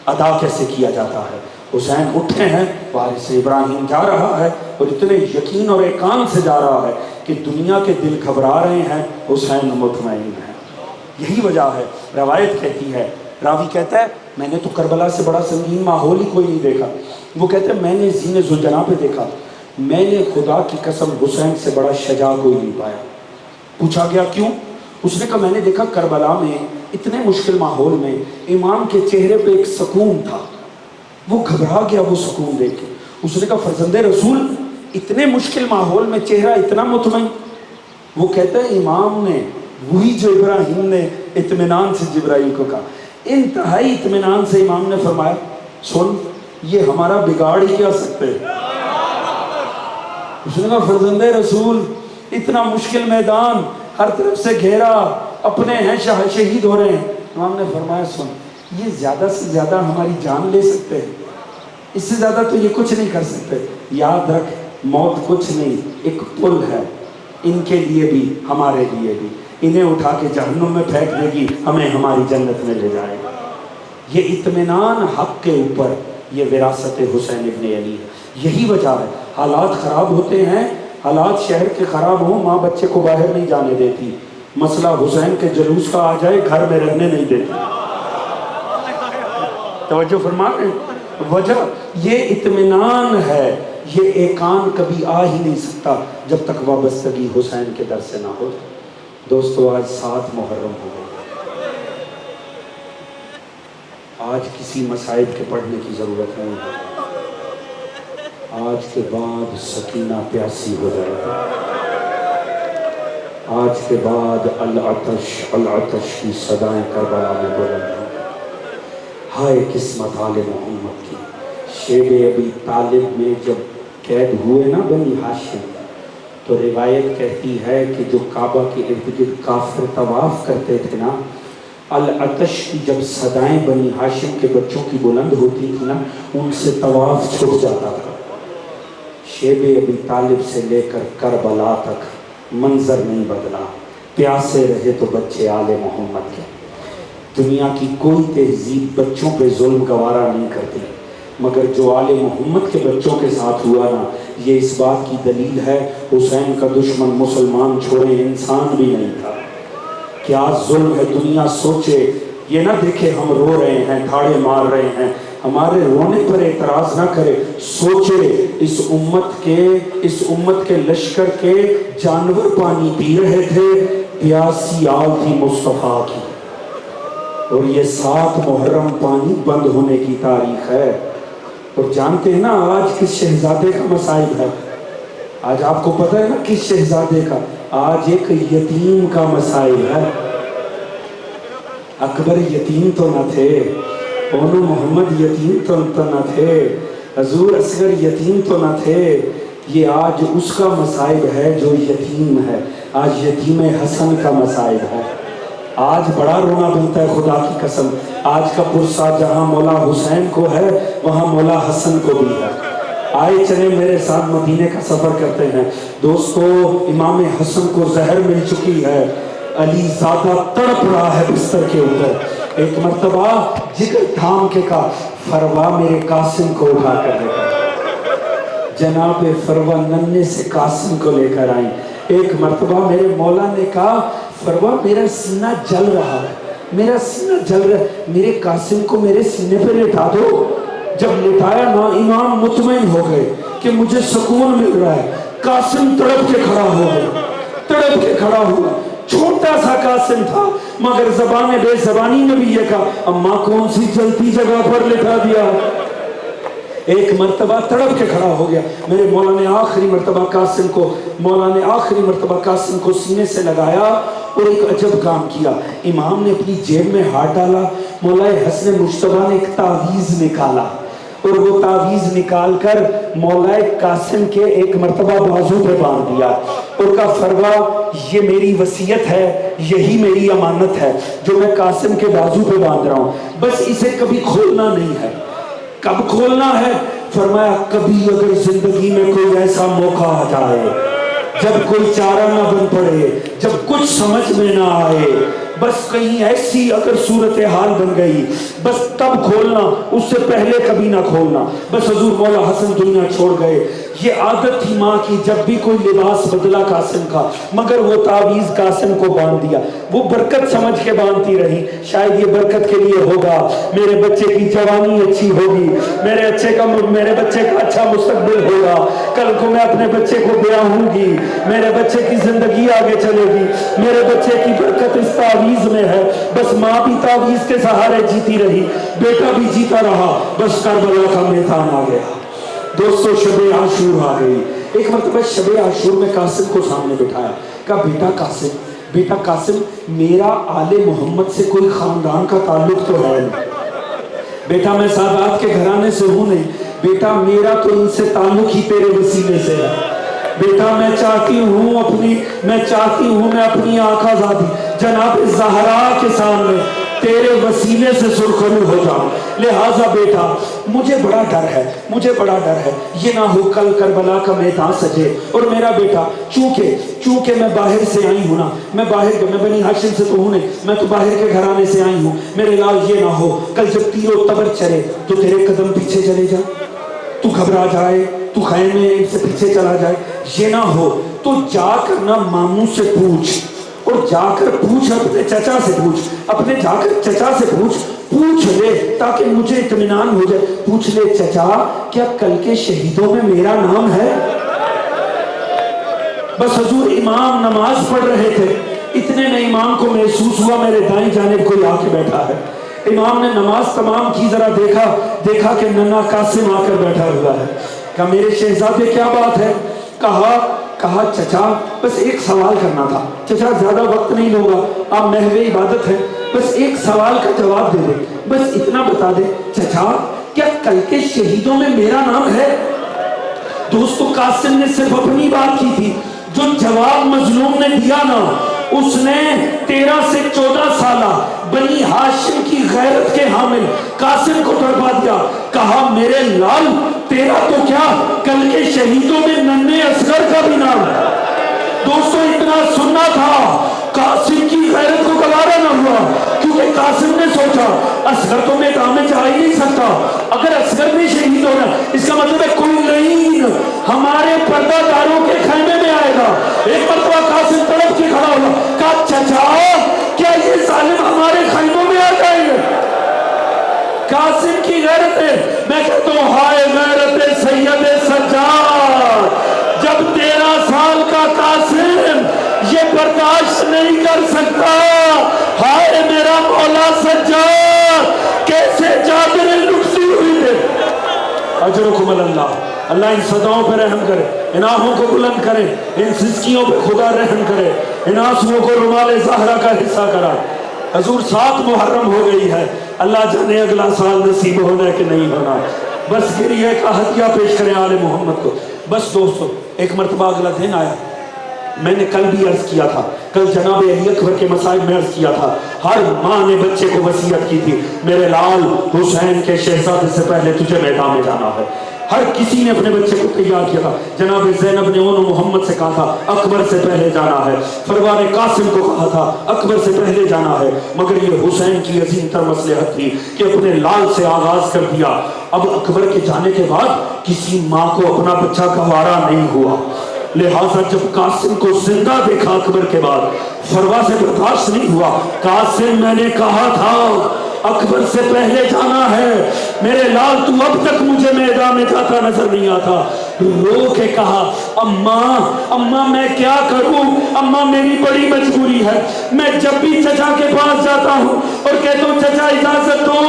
ادا کیسے کیا جاتا ہے۔ حسین اٹھے ہیں، وارث ابراہیم جا رہا ہے، اور اتنے یقین اور احکام سے جا رہا ہے کہ دنیا کے دل گھبرا رہے ہیں، حسین مطمئن ہے۔ یہی وجہ ہے، روایت کہتی ہے، راوی کہتا ہے میں نے تو کربلا سے بڑا سنگین ماحول ہی کوئی نہیں دیکھا۔ وہ کہتے ہیں میں نے زین ذوالجناح پہ دیکھا، میں نے خدا کی قسم حسین سے بڑا شجاع کوئی نہیں پایا۔ پوچھا گیا کیوں؟ اس نے کہا میں نے دیکھا کربلا میں اتنے مشکل ماحول میں امام کے چہرے پہ ایک سکون تھا، وہ گھبرا گیا وہ سکون دیکھ کے۔ اس نے کہا فرزند رسول اتنے مشکل ماحول میں چہرہ اتنا مطمئن؟ وہ کہتا ہے امام نے وہی جو ابراہیم نے اطمینان سے جبرائیل کو کہا، انتہائی اطمینان سے امام نے فرمایا سن یہ ہمارا بگاڑ ہی کیا سکتے ہیں؟ اس نے کہا فرزند رسول اتنا مشکل میدان، ہر طرف سے گھیرا، اپنے ہیں شہید ہو رہے ہیں. امام نے فرمایا سن، یہ زیادہ سے زیادہ ہماری جان لے سکتے ہیں، اس سے زیادہ تو یہ کچھ نہیں کر سکتے. یاد رکھ موت کچھ نہیں، ایک پل ہے، ان کے لیے بھی ہمارے لیے بھی. انہیں اٹھا کے جہنم میں پھینک دے گی، ہمیں ہماری جنت میں لے جائے گا. یہ اطمینان حق کے اوپر، یہ وراثت حسین ابن علی ہے. یہی وجہ ہے حالات خراب ہوتے ہیں، حالات شہر کے خراب ہوں، ماں بچے کو باہر نہیں جانے دیتی. مسئلہ حسین کے جلوس کا آ جائے، گھر میں رہنے نہیں دیتی. توجہ فرما رہے ہیں؟ وجہ یہ اطمینان ہے. یہ ایقان کبھی آ ہی نہیں سکتا جب تک وابستگی حسین کے در سے نہ ہو. دوستو آج 7 محرم ہو گئے. آج کسی مصائب کے پڑھنے کی ضرورت نہیں ہے. آج کے بعد سکینہ پیاسی ہو جائے گا. آج کے بعد العطش العطش کی صدائیں کربلا میں بلند ہوں. ہائے قسمت آل محمد کی. شیب ابی طالب میں جب قید ہوئے نا بنی ہاشم، تو روایت کہتی ہے کہ جو کعبہ کے ارد گرد کافر طواف کرتے تھے نا، العطش کی جب صدائیں بنی ہاشم کے بچوں کی بلند ہوتی تھی نا، ان سے طواف چھوٹ جاتا تھا. شیب ابی طالب سے لے کر کربلا تک منظر نہیں بدلا. پیاسے رہے تو بچے آل محمد کے. دنیا کی کوئی تہذیب بچوں پہ ظلم گوارا نہیں کرتی، مگر جو آل محمد کے بچوں کے ساتھ ہوا نا، یہ اس بات کی دلیل ہے حسین کا دشمن مسلمان چھوڑے انسان بھی نہیں تھا. کیا ظلم ہے، دنیا سوچے. یہ نہ دیکھے ہم رو رہے ہیں، دھاڑے مار رہے ہیں، ہمارے رونے پر اعتراض نہ کرے. سوچے اس امت کے لشکر کے جانور پانی پی رہے تھے، پیاسی آگ تھی مصطفیٰ کی. اور یہ 7 محرم پانی بند ہونے کی تاریخ ہے. اور جانتے ہیں نا آج کس شہزادے کا مصائب ہے؟ آج آپ کو پتہ ہے نا کس شہزادے کا؟ آج ایک یتیم کا مصائب ہے. اکبر یتیم تو نہ تھے، بونو محمد یتیم تو نہ تھے، حضور اصغر یتیم تو نہ تھے. یہ آج اس کا مصائب ہے جو یتیم ہے. آج یتیم حسن کا مصائب ہے. آج بڑا رونا بنتا ہے خدا کی قسم. آج کا پرسہ جہاں مولا حسین کو ہے، وہاں مولا حسن کو بھی ہے. آئے چلے میرے ساتھ مدینے کا سفر کرتے ہیں. دوستو امام حسن کو زہر مل چکی ہے، علی زادہ تڑپ رہا ہے بستر کے اوپر. ایک مرتبہ جگر تھام کے کہا فروا میرے قاسم کو اٹھا کر لے کر. جناب فروا ننے سے قاسم کو لے کر آئیں. ایک مرتبہ میرے مولا نے کہا فروا میرا سینہ جل رہا ہے، میرا سینہ جل رہا ہے، میرے قاسم کو میرے سینے پہ لٹا دو. جب لٹایا نا امام مطمئن ہو گئے کہ مجھے سکون مل رہا ہے. قاسم تڑپ کے کھڑا ہو گیا، تڑپ کے کھڑا ہوا. چھوٹا سا قاسم تھا مگر زبان بے زبانی میں بھی یہ کہا اماں کون سی جلتی جگہ پر لٹا دیا. ایک مرتبہ تڑپ کے کھڑا ہو گیا. میرے مولا نے آخری مرتبہ قاسم کو سینے سے لگایا اور ایک عجب کام کیا. امام نے اپنی جیب میں ہاتھ ڈالا، مولا حسن مجتبیٰ نے ایک تعویذ نکالا اور وہ تعویذ نکال کر مولا قاسم کے ایک مرتبہ بازو پہ باندھ دیا اور کہا فروا یہ میری وصیت ہے، یہی میری امانت ہے جو میں قاسم کے بازو پہ باندھ رہا ہوں، بس اسے کبھی کھولنا نہیں ہے. کب کھولنا ہے؟ فرمایا کبھی اگر زندگی میں کوئی ایسا موقع آ جائے جب کوئی چارہ نہ بن پڑے، جب کچھ سمجھ میں نہ آئے، بس کہیں ایسی اگر صورتحال بن گئی بس تب کھولنا، اس سے پہلے کبھی نہ کھولنا. بس حضور مولا حسن دنیا چھوڑ گئے. یہ عادت تھی ماں کی جب بھی کوئی لباس بدلا قاسم کا، مگر وہ تعویذ قاسم کو باندھ دیا. وہ برکت سمجھ کے باندھتی رہی، شاید یہ برکت کے لیے ہوگا، میرے بچے کی جوانی اچھی ہوگی، میرے بچے کا اچھا مستقبل ہوگا، کل کو میں اپنے بچے کو بیاہوں گی، میرے بچے کی زندگی آگے چلے گی، میرے بچے کی برکت اس تعویذ میں ہے. بس ماں بھی تعویذ کے سہارے جیتی رہی، بیٹا بھی جیتا رہا. بس کربلا کا میدان آ گیا. دوستو شب عاشور آ گئی. ایک مرتبہ شب عاشور میں قاسم کو سامنے بٹھایا، کہا بیٹا قاسم میرا آل محمد سے کوئی خاندان کا تعلق تو ہے نہیں، بیٹا میں سادات کے گھرانے سے ہوں نہیں بیٹا، میرا تو ان سے تعلق ہی تیرے وسیلے سے ہے بیٹا۔ میں چاہتی ہوں میں اپنی آقا زادی جناب زہرا کے سامنے تیرے وسیلے سے سرخرو ہو جاؤں۔ لہٰذا بیٹا مجھے بڑا ڈر ہے یہ نہ ہو کل کربلا کا میدان سجے اور میرا بیٹا چونکہ میں باہر سے آئی ہوں نا، میں بنی ہاشم سے تو ہوں نہیں، میں تو باہر کے گھرانے سے آئی ہوں، میرے لال یہ نہ ہو کل جب تیر و تبر چلے تو تیرے قدم پیچھے چلے جائیں، تو گھبرا جائے، تو خیمے سے پیچھے چلا جائے، یہ نہ ہو تو جا کر نہ ماموں سے پوچھ، اور جا کر پوچھ اپنے چچا سے پوچھ لے تاکہ مجھے اطمینان ہو جائے۔ پوچھ لے چچا کیا کل کے شہیدوں میں میرا نام ہے؟ بس حضور امام نماز پڑھ رہے تھے، اتنے میں امام کو محسوس ہوا میرے دائیں جانب کوئی آ کے بیٹھا ہے۔ امام نے نماز تمام کی، ذرا دیکھا کہ ننا قاسم آ کر بیٹھا ہوا ہے۔ کہا میرے شہزادے کیا بات ہے؟ کہا چچا بس ایک سوال کرنا تھا۔ چچا زیادہ وقت نہیں لوں گا، آپ محو عبادت ہے، بس ایک سوال کا جواب دے دے، بس اتنا بتا دے چچا کیا کل کے شہیدوں میں میرا نام ہے؟ دوستو قاسم نے صرف اپنی بات کی تھی، جو جواب مظلوم نے دیا نا اس نے 13 سے 14 سالہ بنی ہاشم کی غیرت کے حامل قاسم کو تڑپا دیا۔ کہا میرے لال تیرا تو کیا کل کے شہیدوں میں ننھے اصغر کا بھی نام ہے۔ دوستو اتنا سننا تھا، قاسم کی غیرت کو گوارا نہ ہوا، کیونکہ قاسم نے سوچا اصغر تو میدان میں جا ہی نہیں سکتا، اگر اصغر بھی شہید ہونا اس کا مطلب ہے کوئی نہیں ہمارے پردہ داروں کے خیمے میں آئے گا۔ ایک مرتبہ قاسم تڑپ کے کھڑا ہوا، کہا چچا کیا یہ ظالم ہمارے خیموں میں آ جائیں گے؟ قاسم کی غیرت ہے، میں کہتا ہوں ہائے غیرت سید سجاد، جب 13 سال کا قاسم یہ برداشت نہیں کر سکتا، ہائے میرا مولا سجاد کیسے چادریں لٹتی ہوئی تھے۔ اجرکم اللہ، اللہ ان صداؤں پہ رحم کرے، ان آہوں کو بلند کرے، ان سسکیوں پہ خدا رحم کرے، ان آنسوؤں کو رومال زہرا کا حصہ کرا۔ حضور 7 محرم ہو گئی ہے، اللہ جانے اگلا سال نصیب ہونا ہے کہ نہیں ہونا۔ بس گریہ کا ہدیہ پیش کریں آل محمد کو۔ بس دوستو ایک مرتبہ اگلا دن آیا، میں نے کل بھی عرض کیا تھا، کل جناب علی اکبر کے مسائب میں عرض کیا تھا، ہر ماں نے بچے کو وصیت کی تھی میرے لال حسین کے شہزادے سے پہلے تجھے میدان میں جانا ہے۔ ہر کسی نے اپنے بچے کو تیار کیا تھا، جناب زینب نے اون محمد سے کہا تھا اکبر سے پہلے جانا ہے، فروار قاسم کو کہا تھا اکبر سے پہلے جانا ہے، مگر یہ حسین کی عظیم تر مصلحت تھی کہ اپنے لال سے آغاز کر دیا۔ اب اکبر کے جانے کے بعد کسی ماں کو اپنا بچہ گوارا نہیں ہوا، لہٰذا جب قاسم کو زندہ دیکھا اکبر کے بعد فروا سے برداشت نہیں ہوا۔ قاسم میں نے کہا تھا اکبر سے پہلے جانا ہے، میرے لال تو اب تک مجھے میدان میں جاتا نظر نہیں آتا۔ رو کے کہا اماں میں کیا کروں، اماں میری بڑی مجبوری ہے، میں جب بھی چچا کے پاس جاتا ہوں اور کہتا ہوں چچا اجازت دو،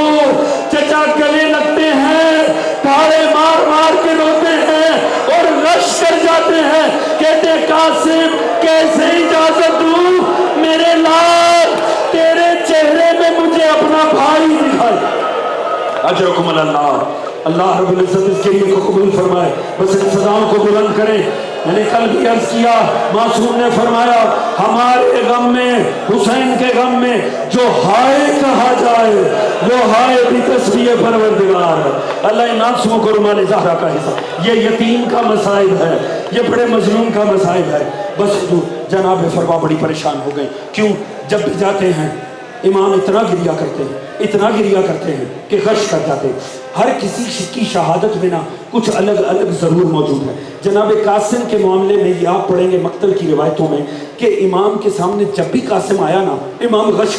چچا گلے لگتے ہیں، تھاڑے مار مار کے روتے ہیں اور رش کر جاتے ہیں، کہتے ہیں قاسم کیسے اجازت دوں، میرے لال تیرے چہرے میں مجھے اپنا بھائی دکھائے۔ اجرکم اللہ، اللہ رب العزت اس کے لیے کو قبول فرمائے، بس ان صداؤں کو بلند کریں۔ میں نے کل بھی عرض کیا، معصوم نے فرمایا ہمارے غم میں، حسین کے غم میں جو ہائے کہا جائے وہ ہائے بھی تسبیح پروردگار ہے۔ اللہ ان آنسوؤں کو رومال زہرا کا حصہ، یہ یتیم کا مسائب ہے، یہ بڑے مظلوم کا مسائب ہے۔ بس حضور جناب فرما بڑی پریشان ہو گئے، کیوں جب بھی جاتے ہیں امام اتنا گریہ کرتے ہیں کہ غش کر جاتے ہیں۔ ہر کسی کی شہادت میں نا کچھ الگ الگ ضرور موجود ہے۔ جناب قاسم کے معاملے میں یہ آپ پڑھیں گے مقتل کی روایتوں میں کہ امام کے سامنے جب بھی قاسم آیا نا امام غش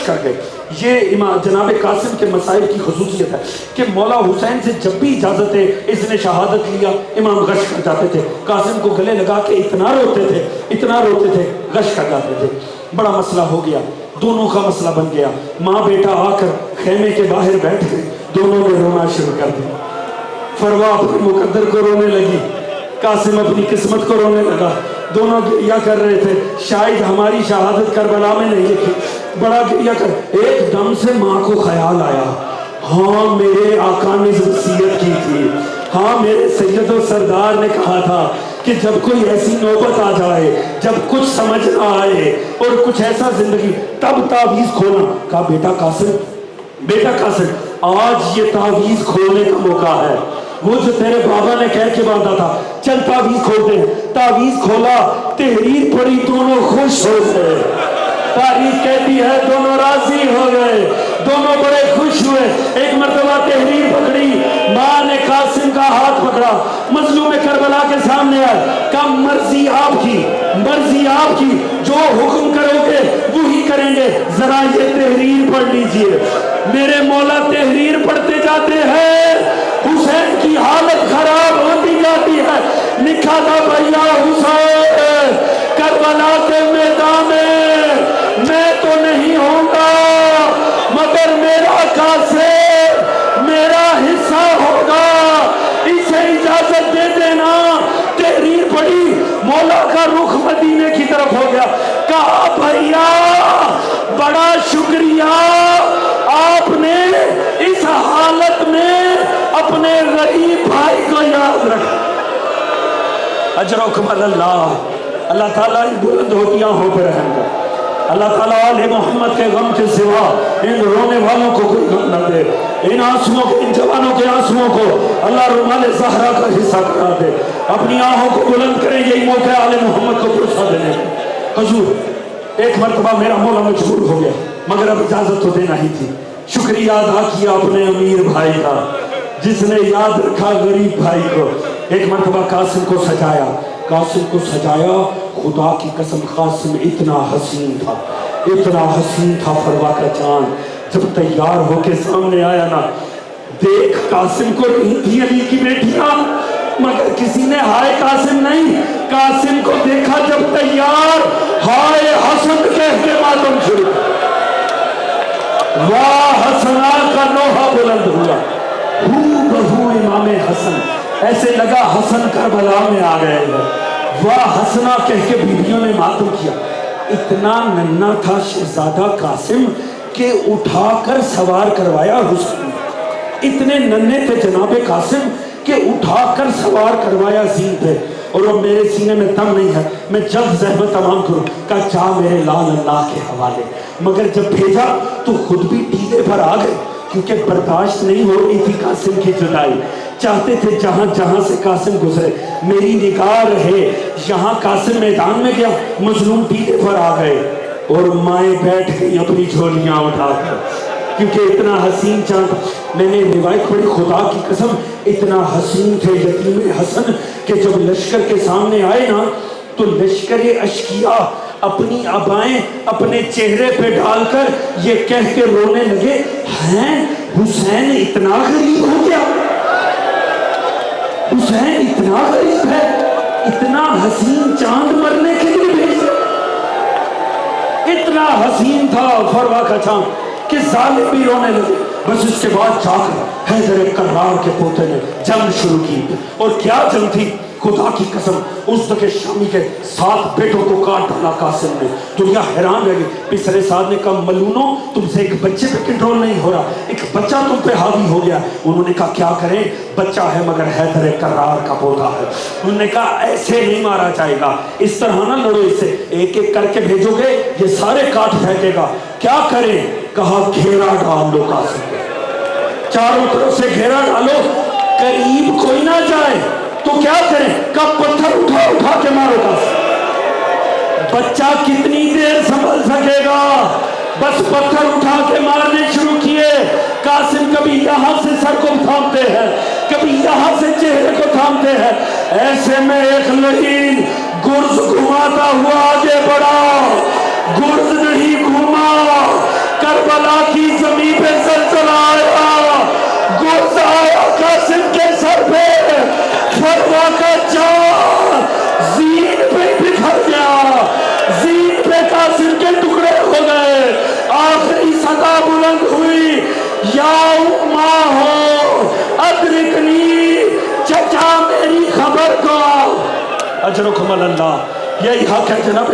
کر گئے۔ یہ جناب قاسم کے مسائل کی خصوصیت ہے کہ مولا حسین سے جب بھی اجازت ہے اس نے شہادت لیا امام غش کر جاتے تھے، قاسم کو گلے لگا کے اتنا روتے تھے غش کر جاتے تھے۔ بڑا مسئلہ ہو گیا، دونوں کا مسئلہ بن گیا، ماں بیٹا آ کر خیمے کے باہر بیٹھ گئے، دونوں نے رونا شروع کر دیا۔ فروا اپنے مقدر کو رونے لگی، قاسم اپنی قسمت کو رونے لگا، دونوں گریہ کر رہے تھے، شاید ہماری شہادت کربلا میں نہیں لکھی، بڑا گریا کر ایک دم سے ماں کو خیال آیا ہاں میرے آقا نے وصیت کی تھی ہاں میرے سید و سردار نے کہا تھا کہ جب کوئی ایسی نوبت آ جائے جب کچھ سمجھ نہ آئے اور کچھ ایسا زندگی تب تعویذ کھولنا کہا بیٹا قاسم آج یہ تعویذ کھولنے کا موقع ہے وہ جو تیرے بابا نے کہہ کے باندھا تھا چل تعویذ کھولتے ہیں تعویذ کھولا تحریر پڑی دونوں خوش ہو گئے تاریخ کہتی ہے دونوں راضی ہو گئے دونوں بڑے خوش ہوئے ایک مرتبہ تحریر پکڑی ماں نے قاسم کا ہاتھ پکڑا مظلوم کربلا کے سامنے آئے کہا مرضی آپ کی جو حکم کرو گے وہی کریں گے ذرا یہ تحریر پڑھ لیجئے میرے مولا تحریر پڑھتے جاتے ہیں حسین کی حالت خراب ہوتی جاتی ہے لکھا تھا بھیا حسین کربلا کے میدان میں تو نہیں ہوں گا مگر میرا قاسم میرا حصہ ہوگا اسے اجازت دے دینا تحریر پڑھی مولا کا رخ مدینے کی طرف ہو گیا کہا بھیا بڑا شکریہ آپ نے اس حالت میں اپنے غریب بھائی کو یاد رکھا اجرکم اللہ تعالیٰ ان بلند ہوتیاں ہو پر رحم کر اللہ تعالیٰ آل محمد کے غم کے سوا ان رونے والوں کو کوئی غم نہ دے ان آنسوؤں کو ان جوانوں کے آنسوؤں کو اللہ رومال زہرا کا حصہ کرا دے اپنی آنکھوں کو بلند کریں یہی موقع آل محمد کو پرسا دینے حضور ایک مرتبہ میرا مولا مجبور ہو گیا مگر اب اجازت تو دینا ہی تھی شکریہ ادا کیا اپنے امیر بھائی کا جس نے یاد رکھا غریب بھائی کو ایک مرتبہ قاسم کو سجایا خدا کی قسم قاسم اتنا حسین تھا فروا کا چاند جب تیار ہو کے سامنے آیا نا دیکھ قاسم کو نہیں تھی علی کی بیٹیاں مگر کسی نے ہائے قاسم نہیں قاسم کو دیکھا جب تیار ہائے حسن کہہ کے ماتم شروع واہ حسنا کا نوحہ بلند ہوا ہو بہو امام حسن ایسے لگا حسن کربلا میں آ گئے ہیں واہ حسنا کہہ کے بیویوں نے ماتم کیا اتنا ننھا تھا شہزادہ قاسم کہ اٹھا کر سوار کروایا حسین اتنے ننھے تھے جناب قاسم کہ اٹھا کر سوار کروایا زین پہ اور اب میرے سینے میں دم نہیں ہے میں جلد زحمت تمام کروں کہا جا میرے لال اللہ کے حوالے مگر جب بھیجا تو خود بھی ٹیلے پر آ گئے کیونکہ برداشت نہیں ہو رہی تھی قاسم کی جدائی چاہتے تھے جہاں جہاں سے قاسم گزرے میری نگاہ رہے یہاں قاسم میدان میں گیا مظلوم ٹیلے پر آ گئے اور مائیں بیٹھ گئی اپنی جھولیاں اٹھا کر کیونکہ اتنا حسین چاند میں نے روایت پڑھی خدا کی قسم اتنا حسین تھے یتیم حسن کہ جب لشکر کے سامنے آئے نا تو لشکر اشکیا اپنی عبائیں اپنے چہرے پہ ڈال کر یہ کہہ کے رونے لگے ہیں حسین اتنا غریب ہو گیا حسین اتنا غریب ہے اتنا حسین چاند مرنے کے لیے بھیج اتنا حسین تھا فروا کا چاند کہ ظالم بھی رونے لگے بس اس کے بعد جا کر حیدر کرار کے پوتے نے جنگ شروع کی اور کیا جنگ تھی خدا کی قسم اس دکے شامی کے 7 بیٹوں کو کاٹ ڈالا قاسم نے دنیا حیران رہ گئی پسرے سعد نے کہا ملونو تم سے ایک بچے پہ کنٹرول نہیں ہو رہا ایک بچہ تم پہ حاوی ہو گیا انہوں نے کہا کیا کریں بچہ ہے مگر حیدر کرار کا پوتا ہے انہوں نے کہا ایسے نہیں مارا جائے گا اس طرح نہ لڑو اس سے ایک ایک کر کے بھیجو گے یہ سارے کاٹ پھینکے گا کیا کریں کہا گھیرا ڈال دو قاسم چاروں طرف سے گھیرا ڈالو قریب کوئی نہ جائے تو کیا کریں کب پتھر اٹھا کے مارو قاسم بچہ کتنی دیر سنبھل سکے گا بس پتھر اٹھا کے مارنے شروع کیے قاسم کبھی یہاں سے سر کو تھامتے ہیں کبھی یہاں سے چہرے کو تھامتے ہیں ایسے میں ایک لعین گرز گھماتا ہوا آگے بڑھا گرز نہیں گھوما کربلا کی زمین پہ زلزلہ آیا گرز آیا قاسم کے سر پہ فروا کا چاند زین پہ بکھر گیا زین پہ قاسم کے ٹکڑے ہو گئے آخری صدا بلند ہوئی یا اماں ہو ادرکنی چچا میری خبر کو اجرکم اللہ یہی حق ہے جناب